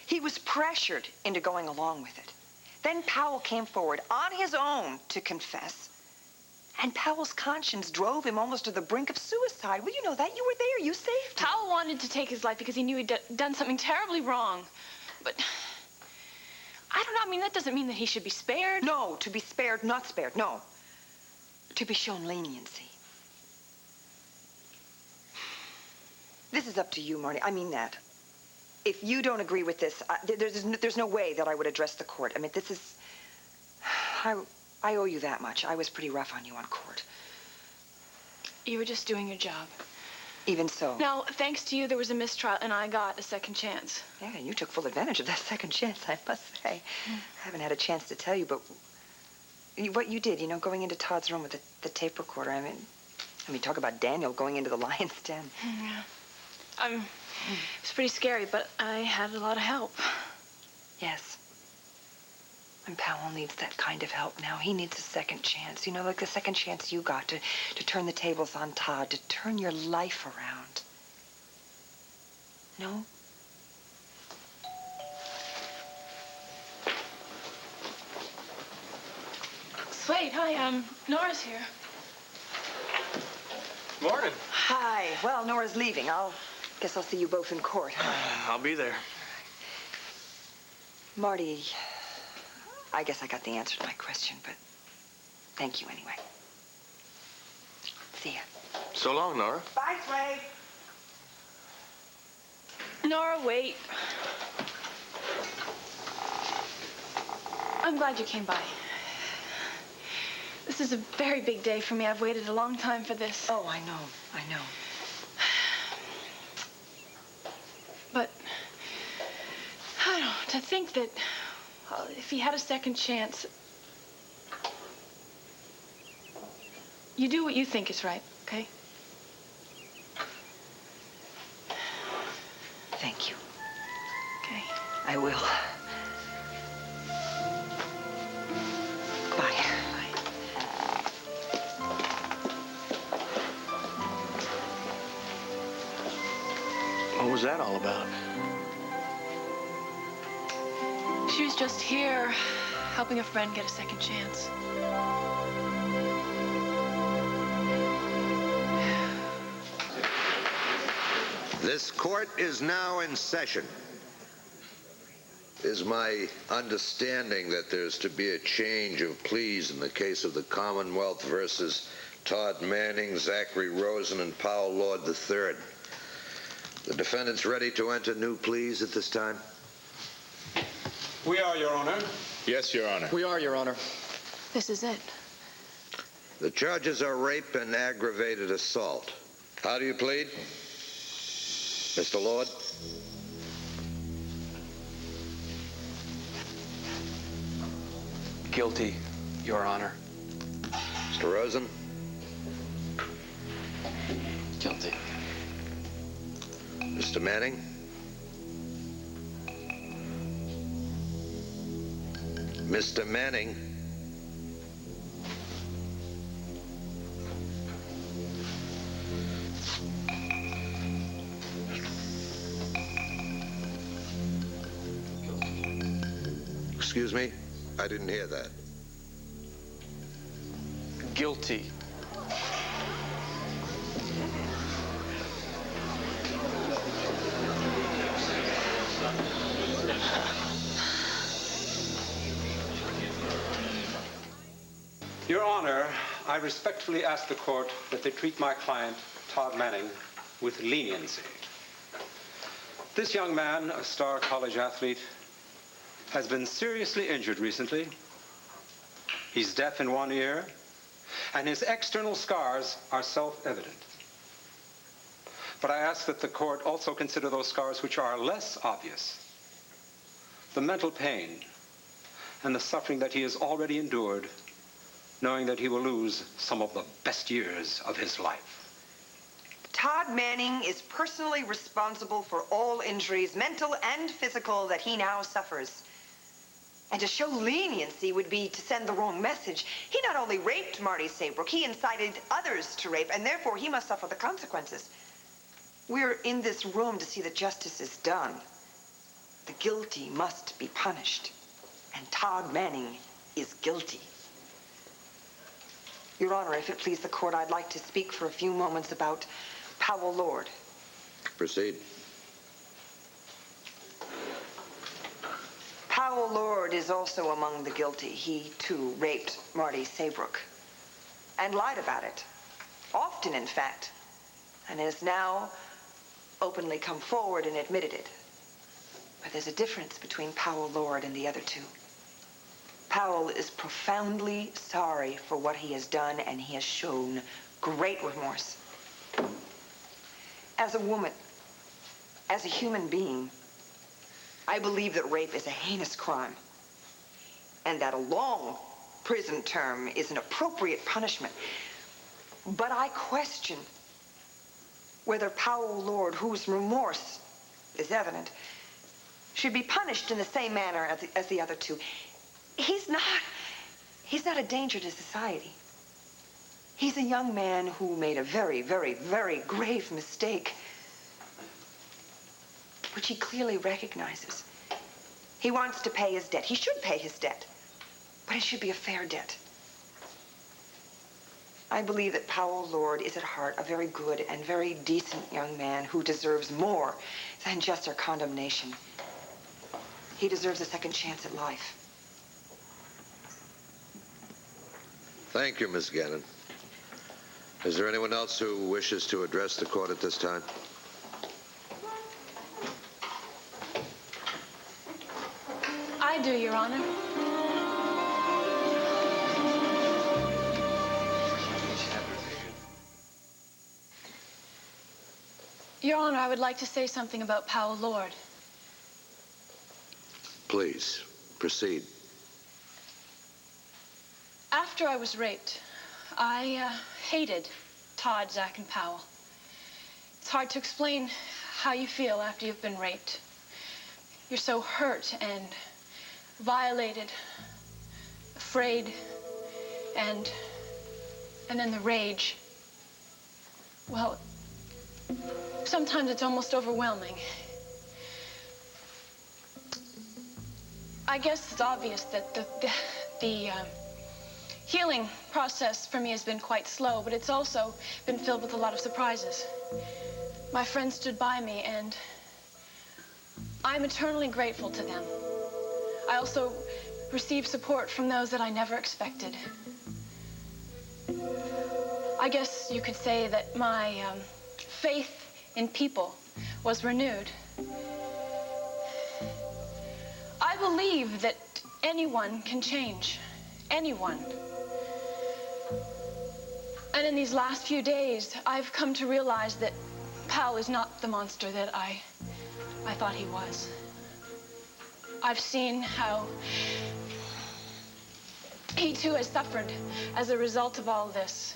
He was pressured into going along with it. Then Powell came forward on his own to confess. And Powell's conscience drove him almost to the brink of suicide. Well, you know that. You were there. You saved him. Powell wanted to take his life because he knew he'd done something terribly wrong. But I don't know. I mean, that doesn't mean that he should be spared. No, to be spared, not spared. No. To be shown leniency. This is up to you, Marty. I mean that. If you don't agree with this, there's no way that I would address the court. I mean, this is... I owe you that much. I was pretty rough on you on court. You were just doing your job. Even so. Now, thanks to you, there was a mistrial, and I got a second chance. Yeah, and you took full advantage of that second chance, I must say. I haven't had a chance to tell you, but what you did, you know, going into Todd's room with the tape recorder, I mean, talk about Daniel going into the lion's den. Yeah. It was pretty scary, but I had a lot of help. Yes. And Powell needs that kind of help now. He needs a second chance. You know, like the second chance you got to turn the tables on Todd, to turn your life around. No? Slade, hi, Nora's here. Morning. Hi. Well, Nora's leaving. Guess I'll see you both in court. I'll be there. Marty, I guess I got the answer to my question, but thank you anyway. See ya. So long, Nora. Bye, Slade. Nora, wait. I'm glad you came by. This is a very big day for me. I've waited a long time for this. Oh, I know. I know. But, I don't know, to think that if he had a second chance, you do what you think is right, okay? Thank you. Okay. I will. Bye. What was that all about? She was just here, helping a friend get a second chance. This court is now in session. It is my understanding that there's to be a change of pleas in the case of the Commonwealth versus Todd Manning, Zachary Rosen, and Powell Lord III. The defendants ready to enter new pleas at this time? We are, Your Honor. Yes, Your Honor. We are, Your Honor. This is it. The charges are rape and aggravated assault. How do you plead? Mr. Lord? Guilty, Your Honor. Mr. Rosen? Guilty. Mr. Manning? Mr. Manning? Excuse me? I didn't hear that. Guilty. Your Honor, I respectfully ask the court that they treat my client, Todd Manning, with leniency. This young man, a star college athlete, has been seriously injured recently. He's deaf in one ear, and his external scars are self-evident. But I ask that the court also consider those scars which are less obvious. The mental pain and the suffering that he has already endured, knowing that he will lose some of the best years of his life. Todd Manning is personally responsible for all injuries, mental and physical, that he now suffers. And to show leniency would be to send the wrong message. He not only raped Marty Saybrook, he incited others to rape, and therefore he must suffer the consequences. We're in this room to see that justice is done. The guilty must be punished. And Todd Manning is guilty. Your Honor, if it please the court, I'd like to speak for a few moments about Powell Lord. Proceed. Powell Lord is also among the guilty. He, too, raped Marty Saybrook and lied about it. Often, in fact. And is now openly come forward and admitted it. But there's a difference between Powell Lord and the other two. Powell is profoundly sorry for what he has done, and he has shown great remorse. As a woman, as a human being, I believe that rape is a heinous crime, and that a long prison term is an appropriate punishment. But I question whether Powell Lord, whose remorse is evident, should be punished in the same manner as the other two. He's not a danger to society. He's a young man who made a very, very, very grave mistake, which he clearly recognizes. He wants to pay his debt. He should pay his debt, but it should be a fair debt. I believe that Powell Lord is at heart a very good and very decent young man who deserves more than just our condemnation. He deserves a second chance at life. Thank you, Ms. Gannon. Is there anyone else who wishes to address the court at this time? I do, Your Honor. Your Honor, I would like to say something about Powell Lord. Please, proceed. After I was raped, I hated Todd, Zach, and Powell. It's hard to explain how you feel after you've been raped. You're so hurt and violated, afraid, and then the rage. Well, sometimes it's almost overwhelming. I guess it's obvious that the healing process for me has been quite slow, but it's also been filled with a lot of surprises. My friends stood by me, and I'm eternally grateful to them. I also received support from those that I never expected. I guess you could say that my faith in people was renewed. I believe that anyone can change. Anyone. And in these last few days, I've come to realize that Powell is not the monster that I thought he was. I've seen how he too has suffered as a result of all this.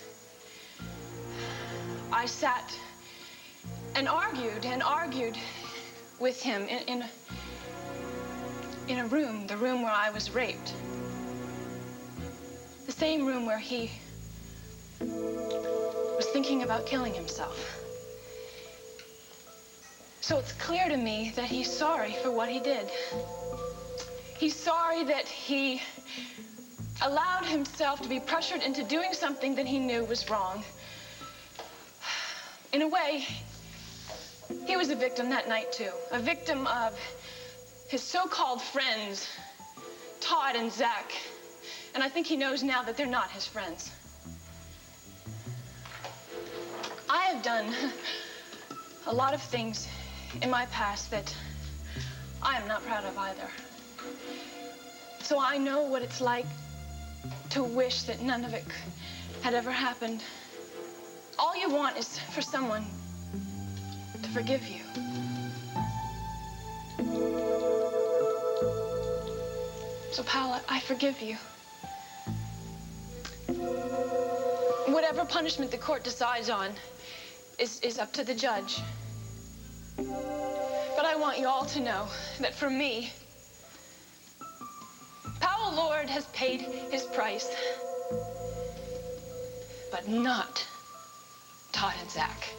I sat and argued with him in a room, the room where I was raped. The same room where he was thinking about killing himself. So it's clear to me that he's sorry for what he did. He's sorry that he allowed himself to be pressured into doing something that he knew was wrong. In a way, he was a victim that night too. A victim of his so-called friends, Todd and Zach. And I think he knows now that they're not his friends. I have done a lot of things in my past that I am not proud of either. So I know what it's like to wish that none of it had ever happened. All you want is for someone to forgive you. So, Powell, I forgive you. Whatever punishment the court decides on is up to the judge. But I want you all to know that for me, Powell Lord has paid his price, but not Todd and Zach.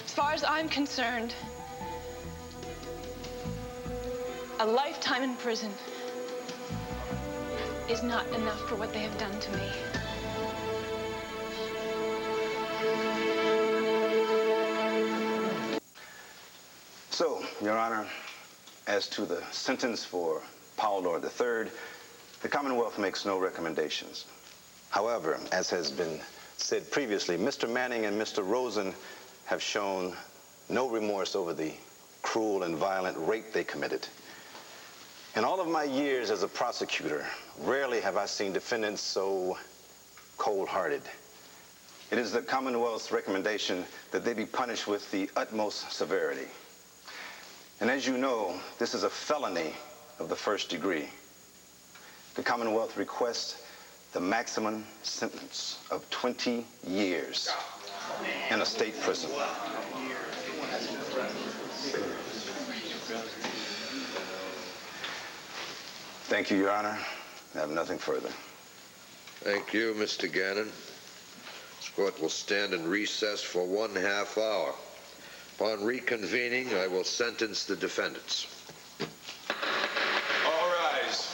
As far as I'm concerned, a lifetime in prison is not enough for what they have done to me. So, Your Honor, as to the sentence for Powell Lord III, the Commonwealth makes no recommendations. However, as has been said previously, Mr. Manning and Mr. Rosen have shown no remorse over the cruel and violent rape they committed. In all of my years as a prosecutor, rarely have I seen defendants so cold-hearted. It is the Commonwealth's recommendation that they be punished with the utmost severity. And as you know, this is a felony of the first degree. The Commonwealth requests the maximum sentence of 20 years in a state prison. Thank you, Your Honor. I have nothing further. Thank you, Mr. Gannon. This court will stand in recess for 1/2 hour. Upon reconvening, I will sentence the defendants. All rise.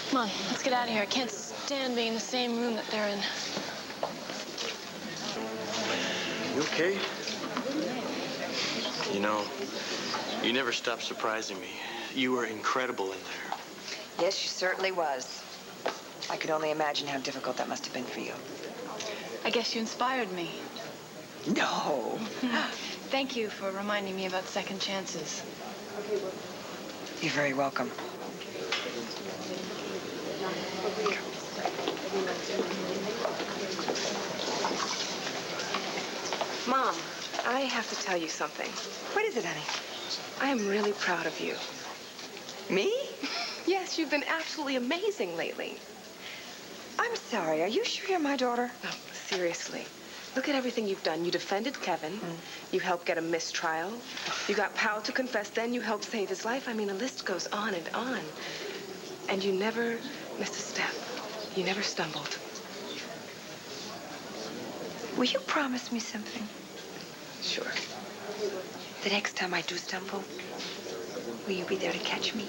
Come on, let's get out of here. I can't stand being in the same room that they're in. You okay? You know, you never stopped surprising me. You were incredible in there. Yes, she certainly was. I could only imagine how difficult that must have been for you. I guess you inspired me. No. Thank you for reminding me about second chances. You're very welcome. Mom, I have to tell you something. What is it, honey? I am really proud of you. Me? Yes, you've been absolutely amazing lately. I'm sorry. Are you sure you're my daughter? No, seriously. Look at everything you've done. You defended Kevin. You helped get a mistrial. You got Powell to confess. Then you helped save his life. I mean, the list goes on and on. And you never missed a step. You never stumbled. Will you promise me something? Sure. The next time I do stumble, will you be there to catch me?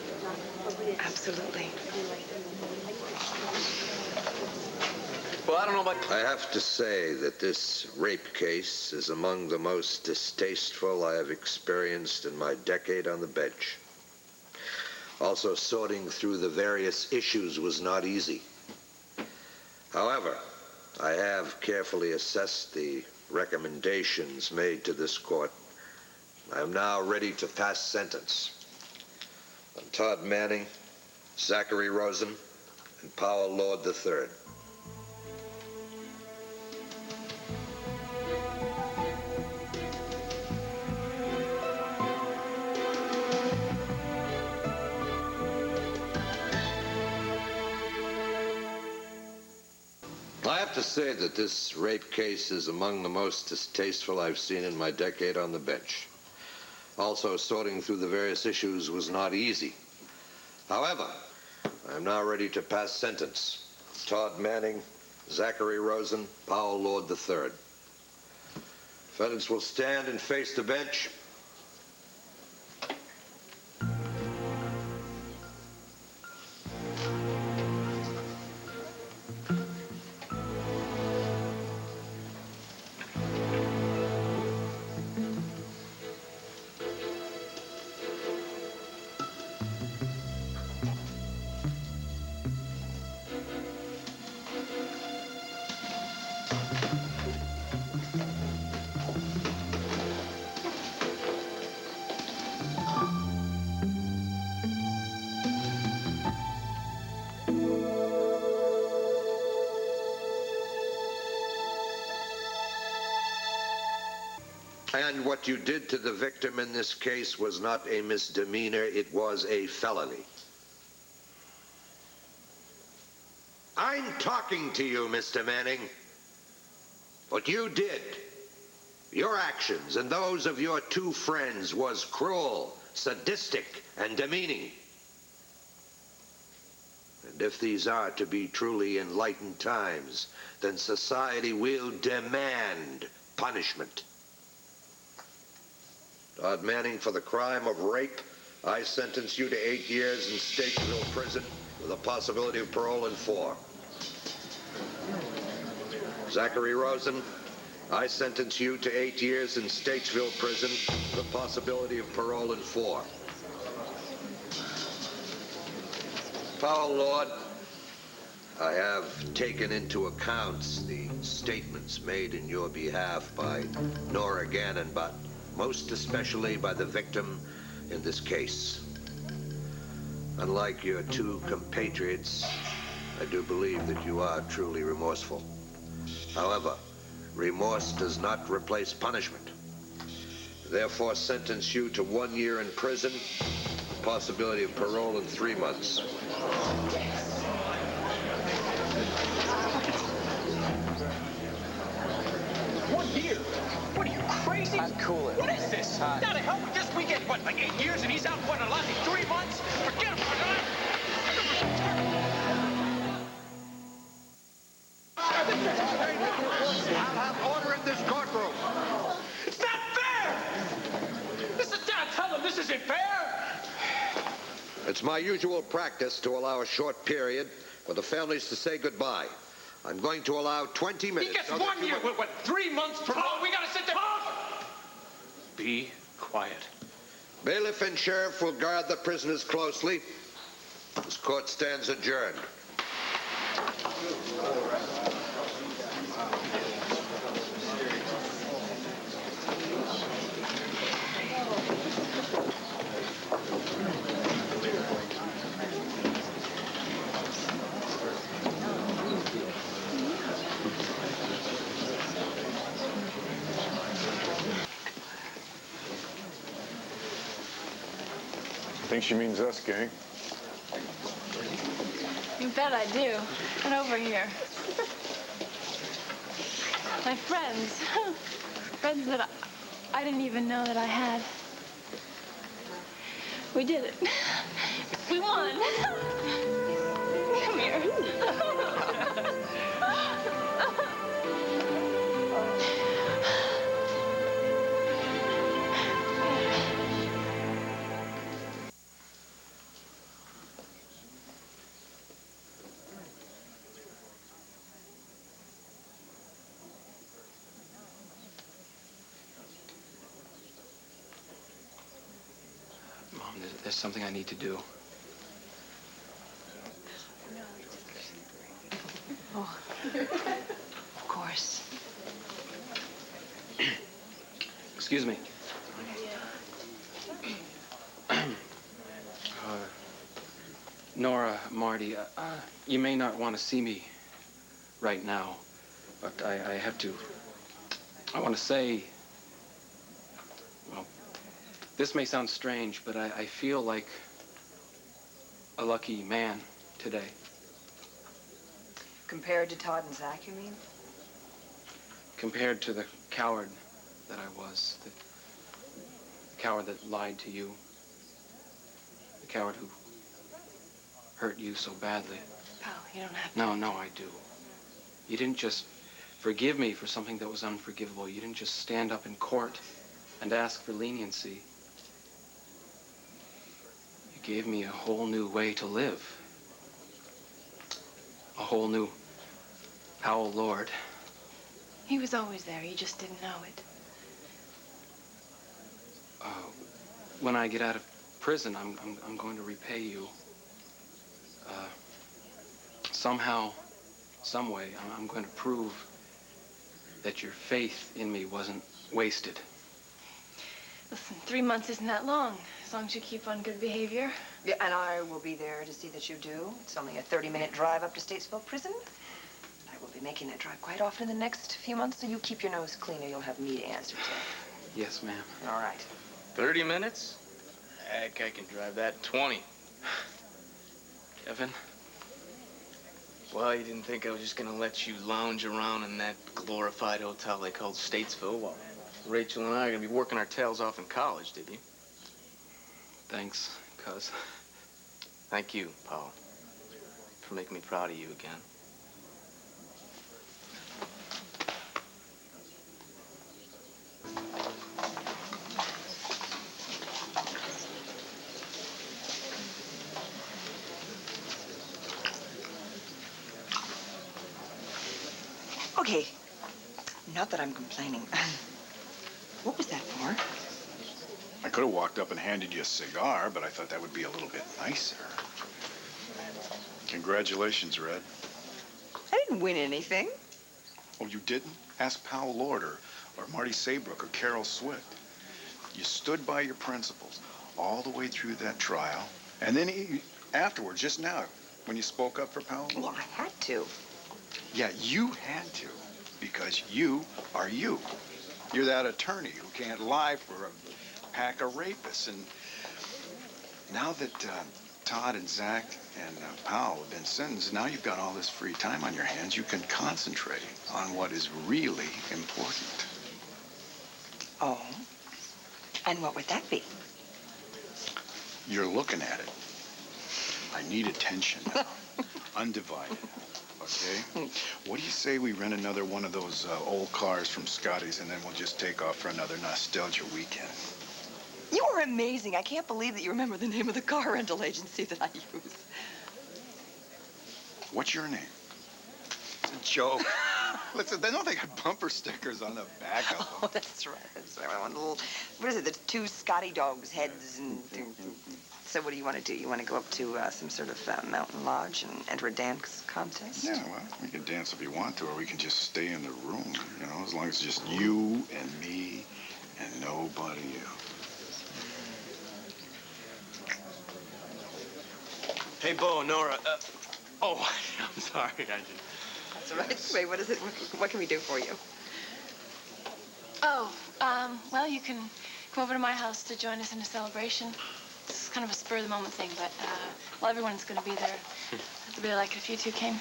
Absolutely. Well, I don't know about... I have to say that this rape case is among the most distasteful I have experienced in my decade on the bench. Also, sorting through the various issues was not easy. However, I have carefully assessed the recommendations made to this court. I am now ready to pass sentence on Todd Manning, Zachary Rosen, and Powell Lord III. I have to say that this rape case is among the most distasteful I've seen in my decade on the bench. Also, sorting through the various issues was not easy. However, I am now ready to pass sentence. Todd Manning, Zachary Rosen, Powell Lord III. Defendants will stand and face the bench. And what you did to the victim in this case was not a misdemeanor, it was a felony. I'm talking to you, Mr. Manning. What you did, your actions and those of your two friends was cruel, sadistic, and demeaning. And if these are to be truly enlightened times, then society will demand punishment. Todd Manning, for the crime of rape, I sentence you to 8 years in Statesville prison with a possibility of parole in 4. Zachary Rosen, I sentence you to 8 years in Statesville prison with a possibility of parole in 4. Powell Lord, I have taken into account the statements made in your behalf by Nora Gannon, but most especially by the victim in this case. Unlike your two compatriots, I do believe that you are truly remorseful. However, remorse does not replace punishment. Therefore, sentence you to 1 year in prison, possibility of parole in 3 months. 1 year? What are you, crazy? I'm cooling. What is this? Now to hell with this weekend, what, like 8 years and he's out what, a lot in 3 months? Forget about it. I'll have order in this courtroom. It's not fair! This is down. Tell them this isn't fair! It's my usual practice to allow a short period for the families to say goodbye. I'm going to allow 20 minutes. He gets so 1 year, what, 3 months parole? We gotta sit there. Be quiet. Bailiff and sheriff will guard the prisoners closely. This court stands adjourned. I think she means us, gang. You bet I do. And over here. My friends. Friends that I didn't even know that I had. We did it. We won. Come here. Mom, there's something I need to do. Oh, of course. Excuse me. Nora, Marty, you may not want to see me right now, but I have to. I want to say, well, this may sound strange, but I feel like a lucky man today. Compared to Todd and Zach, you mean? Compared to the coward that I was, the coward that lied to you, the coward who hurt you so badly. Oh, you don't have to. No, I do. You didn't just forgive me for something that was unforgivable. You didn't just stand up in court and ask for leniency. You gave me a whole new way to live. A whole new Powell Lord. He was always there. You just didn't know it. When I get out of prison, I'm going to repay you. Somehow, some way, I'm going to prove that your faith in me wasn't wasted. Listen, 3 months isn't that long, as long as you keep on good behavior. Yeah, and I will be there to see that you do. It's only a 30-minute drive up to Statesville Prison. I will be making that drive quite often in the next few months, so you keep your nose clean or you'll have me to answer to. Yes, ma'am. All right. 30 minutes? Heck, I can drive that in 20. Kevin? Well, you didn't think I was just gonna let you lounge around in that glorified hotel they called Statesville while Rachel and I are gonna be working our tails off in college, did you? Thanks, cuz. Thank you, Powell, for making me proud of you again. Okay. Not that I'm complaining. What was that for? I could have walked up and handed you a cigar, but I thought that would be a little bit nicer. Congratulations, Red. didn't win anything. Oh, you didn't? Ask Powell Lord or Marty Saybrook or Carol Swift. You stood by your principles all the way through that trial, and then afterwards, just now, when you spoke up for Powell Lord. Well, I had to. Yeah, you had to, because you are you. You're that attorney who can't lie for a pack of rapists. And now that Todd and Zach and Powell have been sentenced, now you've got all this free time on your hands. You can concentrate on what is really important. Oh? And what would that be? You're looking at it. I need attention now. Undivided. Okay? What do you say we rent another one of those old cars from Scotty's, and then we'll just take off for another nostalgia weekend? You are amazing. I can't believe that you remember the name of the car rental agency that I use. What's your name? It's a joke. Listen, they know they got bumper stickers on the back of them. Oh, that's right. That's right. I want a little, what is it, the two Scotty dogs' heads. And so what do you want to do? You want to go up to some sort of mountain lodge and enter a dance contest? Yeah, well, we can dance if you want to, or we can just stay in the room, you know, as long as it's just you and me and nobody else. Hey, Bo, Nora. Oh, I'm sorry. That's all right. Wait, what is it? What can we do for you? Oh, well, you can come over to my house to join us in a celebration. It's kind of a spur-of-the-moment thing, but, well, everyone's going to be there. I'd really like it if you two came.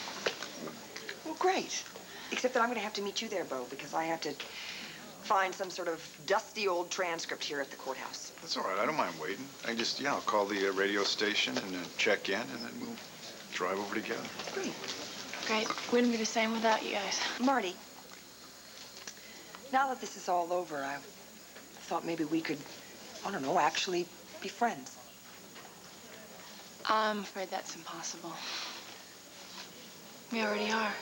Well, great. Except that I'm going to have to meet you there, Bo, because I have to find some sort of dusty old transcript here at the courthouse. That's all right. I don't mind waiting. I just, I'll call the radio station and check in, and then we'll drive over together. Great. Great. Wouldn't be the same without you guys. Marty, now that this is all over, I thought maybe we could, I don't know, actually be friends. I'm afraid that's impossible. We already are.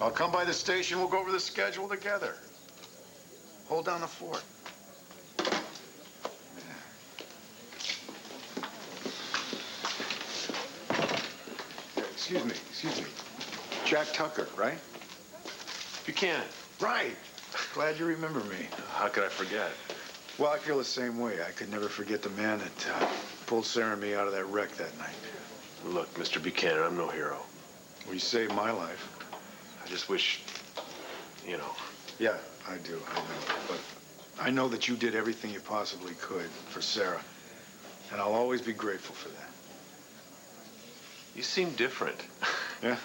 I'll come by the station. We'll go over the schedule together. Hold down the fort. Excuse me. Jack Tucker, right? Buchanan. Right. Glad you remember me. How could I forget? Well, I feel the same way. I could never forget the man that pulled Sarah and me out of that wreck that night. Look, Mr. Buchanan, I'm no hero. Well, you saved my life. I just wish, you know. Yeah, I do. I know. But I know that you did everything you possibly could for Sarah. And I'll always be grateful for that. You seem different. Yeah?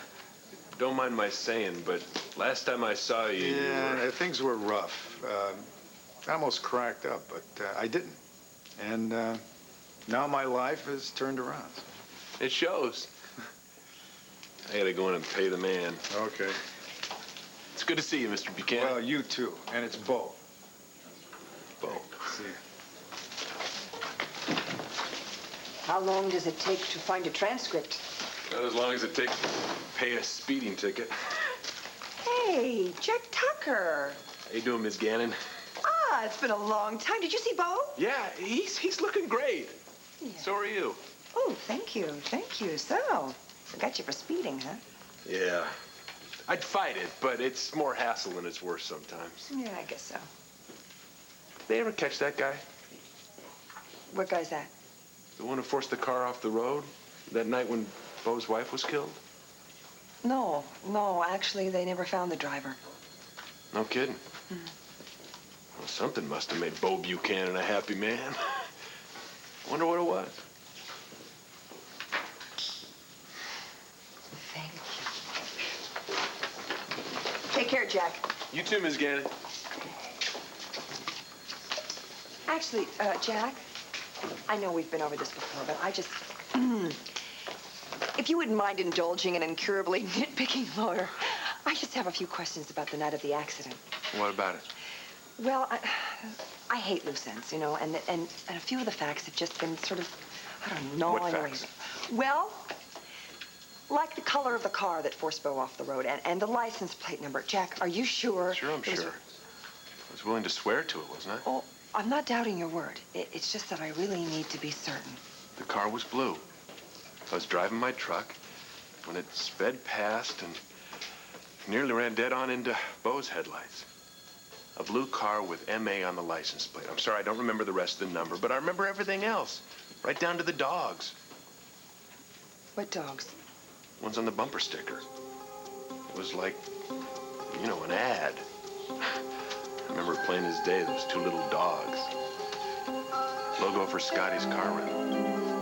Don't mind my saying, but last time I saw you, Yeah, things were rough. I almost cracked up, but I didn't. And now my life has turned around. It shows. I gotta go in and pay the man. Okay. It's good to see you, Mr. Buchanan. Well, you too. And it's Bo. Bo. See you. How long does it take to find a transcript? Not as long as it takes to pay a speeding ticket. Hey, Jack Tucker. How you doing, Miss Gannon? Ah, it's been a long time. Did you see Bo? Yeah, he's looking great. Yeah. So are you. Oh, thank you. Thank you. So, forgot you for speeding, huh? Yeah. I'd fight it, but it's more hassle than it's worth sometimes. Yeah, I guess so. They ever catch that guy? What guy's that? The one who forced the car off the road that night when Bo's wife was killed? No, actually, they never found the driver. No kidding. Well, something must have made Bo Buchanan a happy man. Wonder what it was. Thank you. Take care, Jack. You too, Miss Gannon. Actually, Jack, I know we've been over this before, but I just... If you wouldn't mind indulging an incurably nitpicking lawyer, I just have a few questions about the night of the accident. What about it? Well, I hate loose ends, you know, and a few of the facts have just been sort of, I don't know. What facts? Well, like the color of the car that forced Bo off the road and the license plate number. Jack, are you sure? Sure, I'm sure. I was willing to swear to it, wasn't I? Oh, I'm not doubting your word. It's just that I really need to be certain. The car was blue. I was driving my truck when it sped past and nearly ran dead on into Bo's headlights. A blue car with MA on the license plate. I'm sorry, I don't remember the rest of the number, but I remember everything else, right down to the dogs. What dogs? One's on the bumper sticker. It was like, you know, an ad. I remember plain as day, those two little dogs. Logo for Scotty's car rental.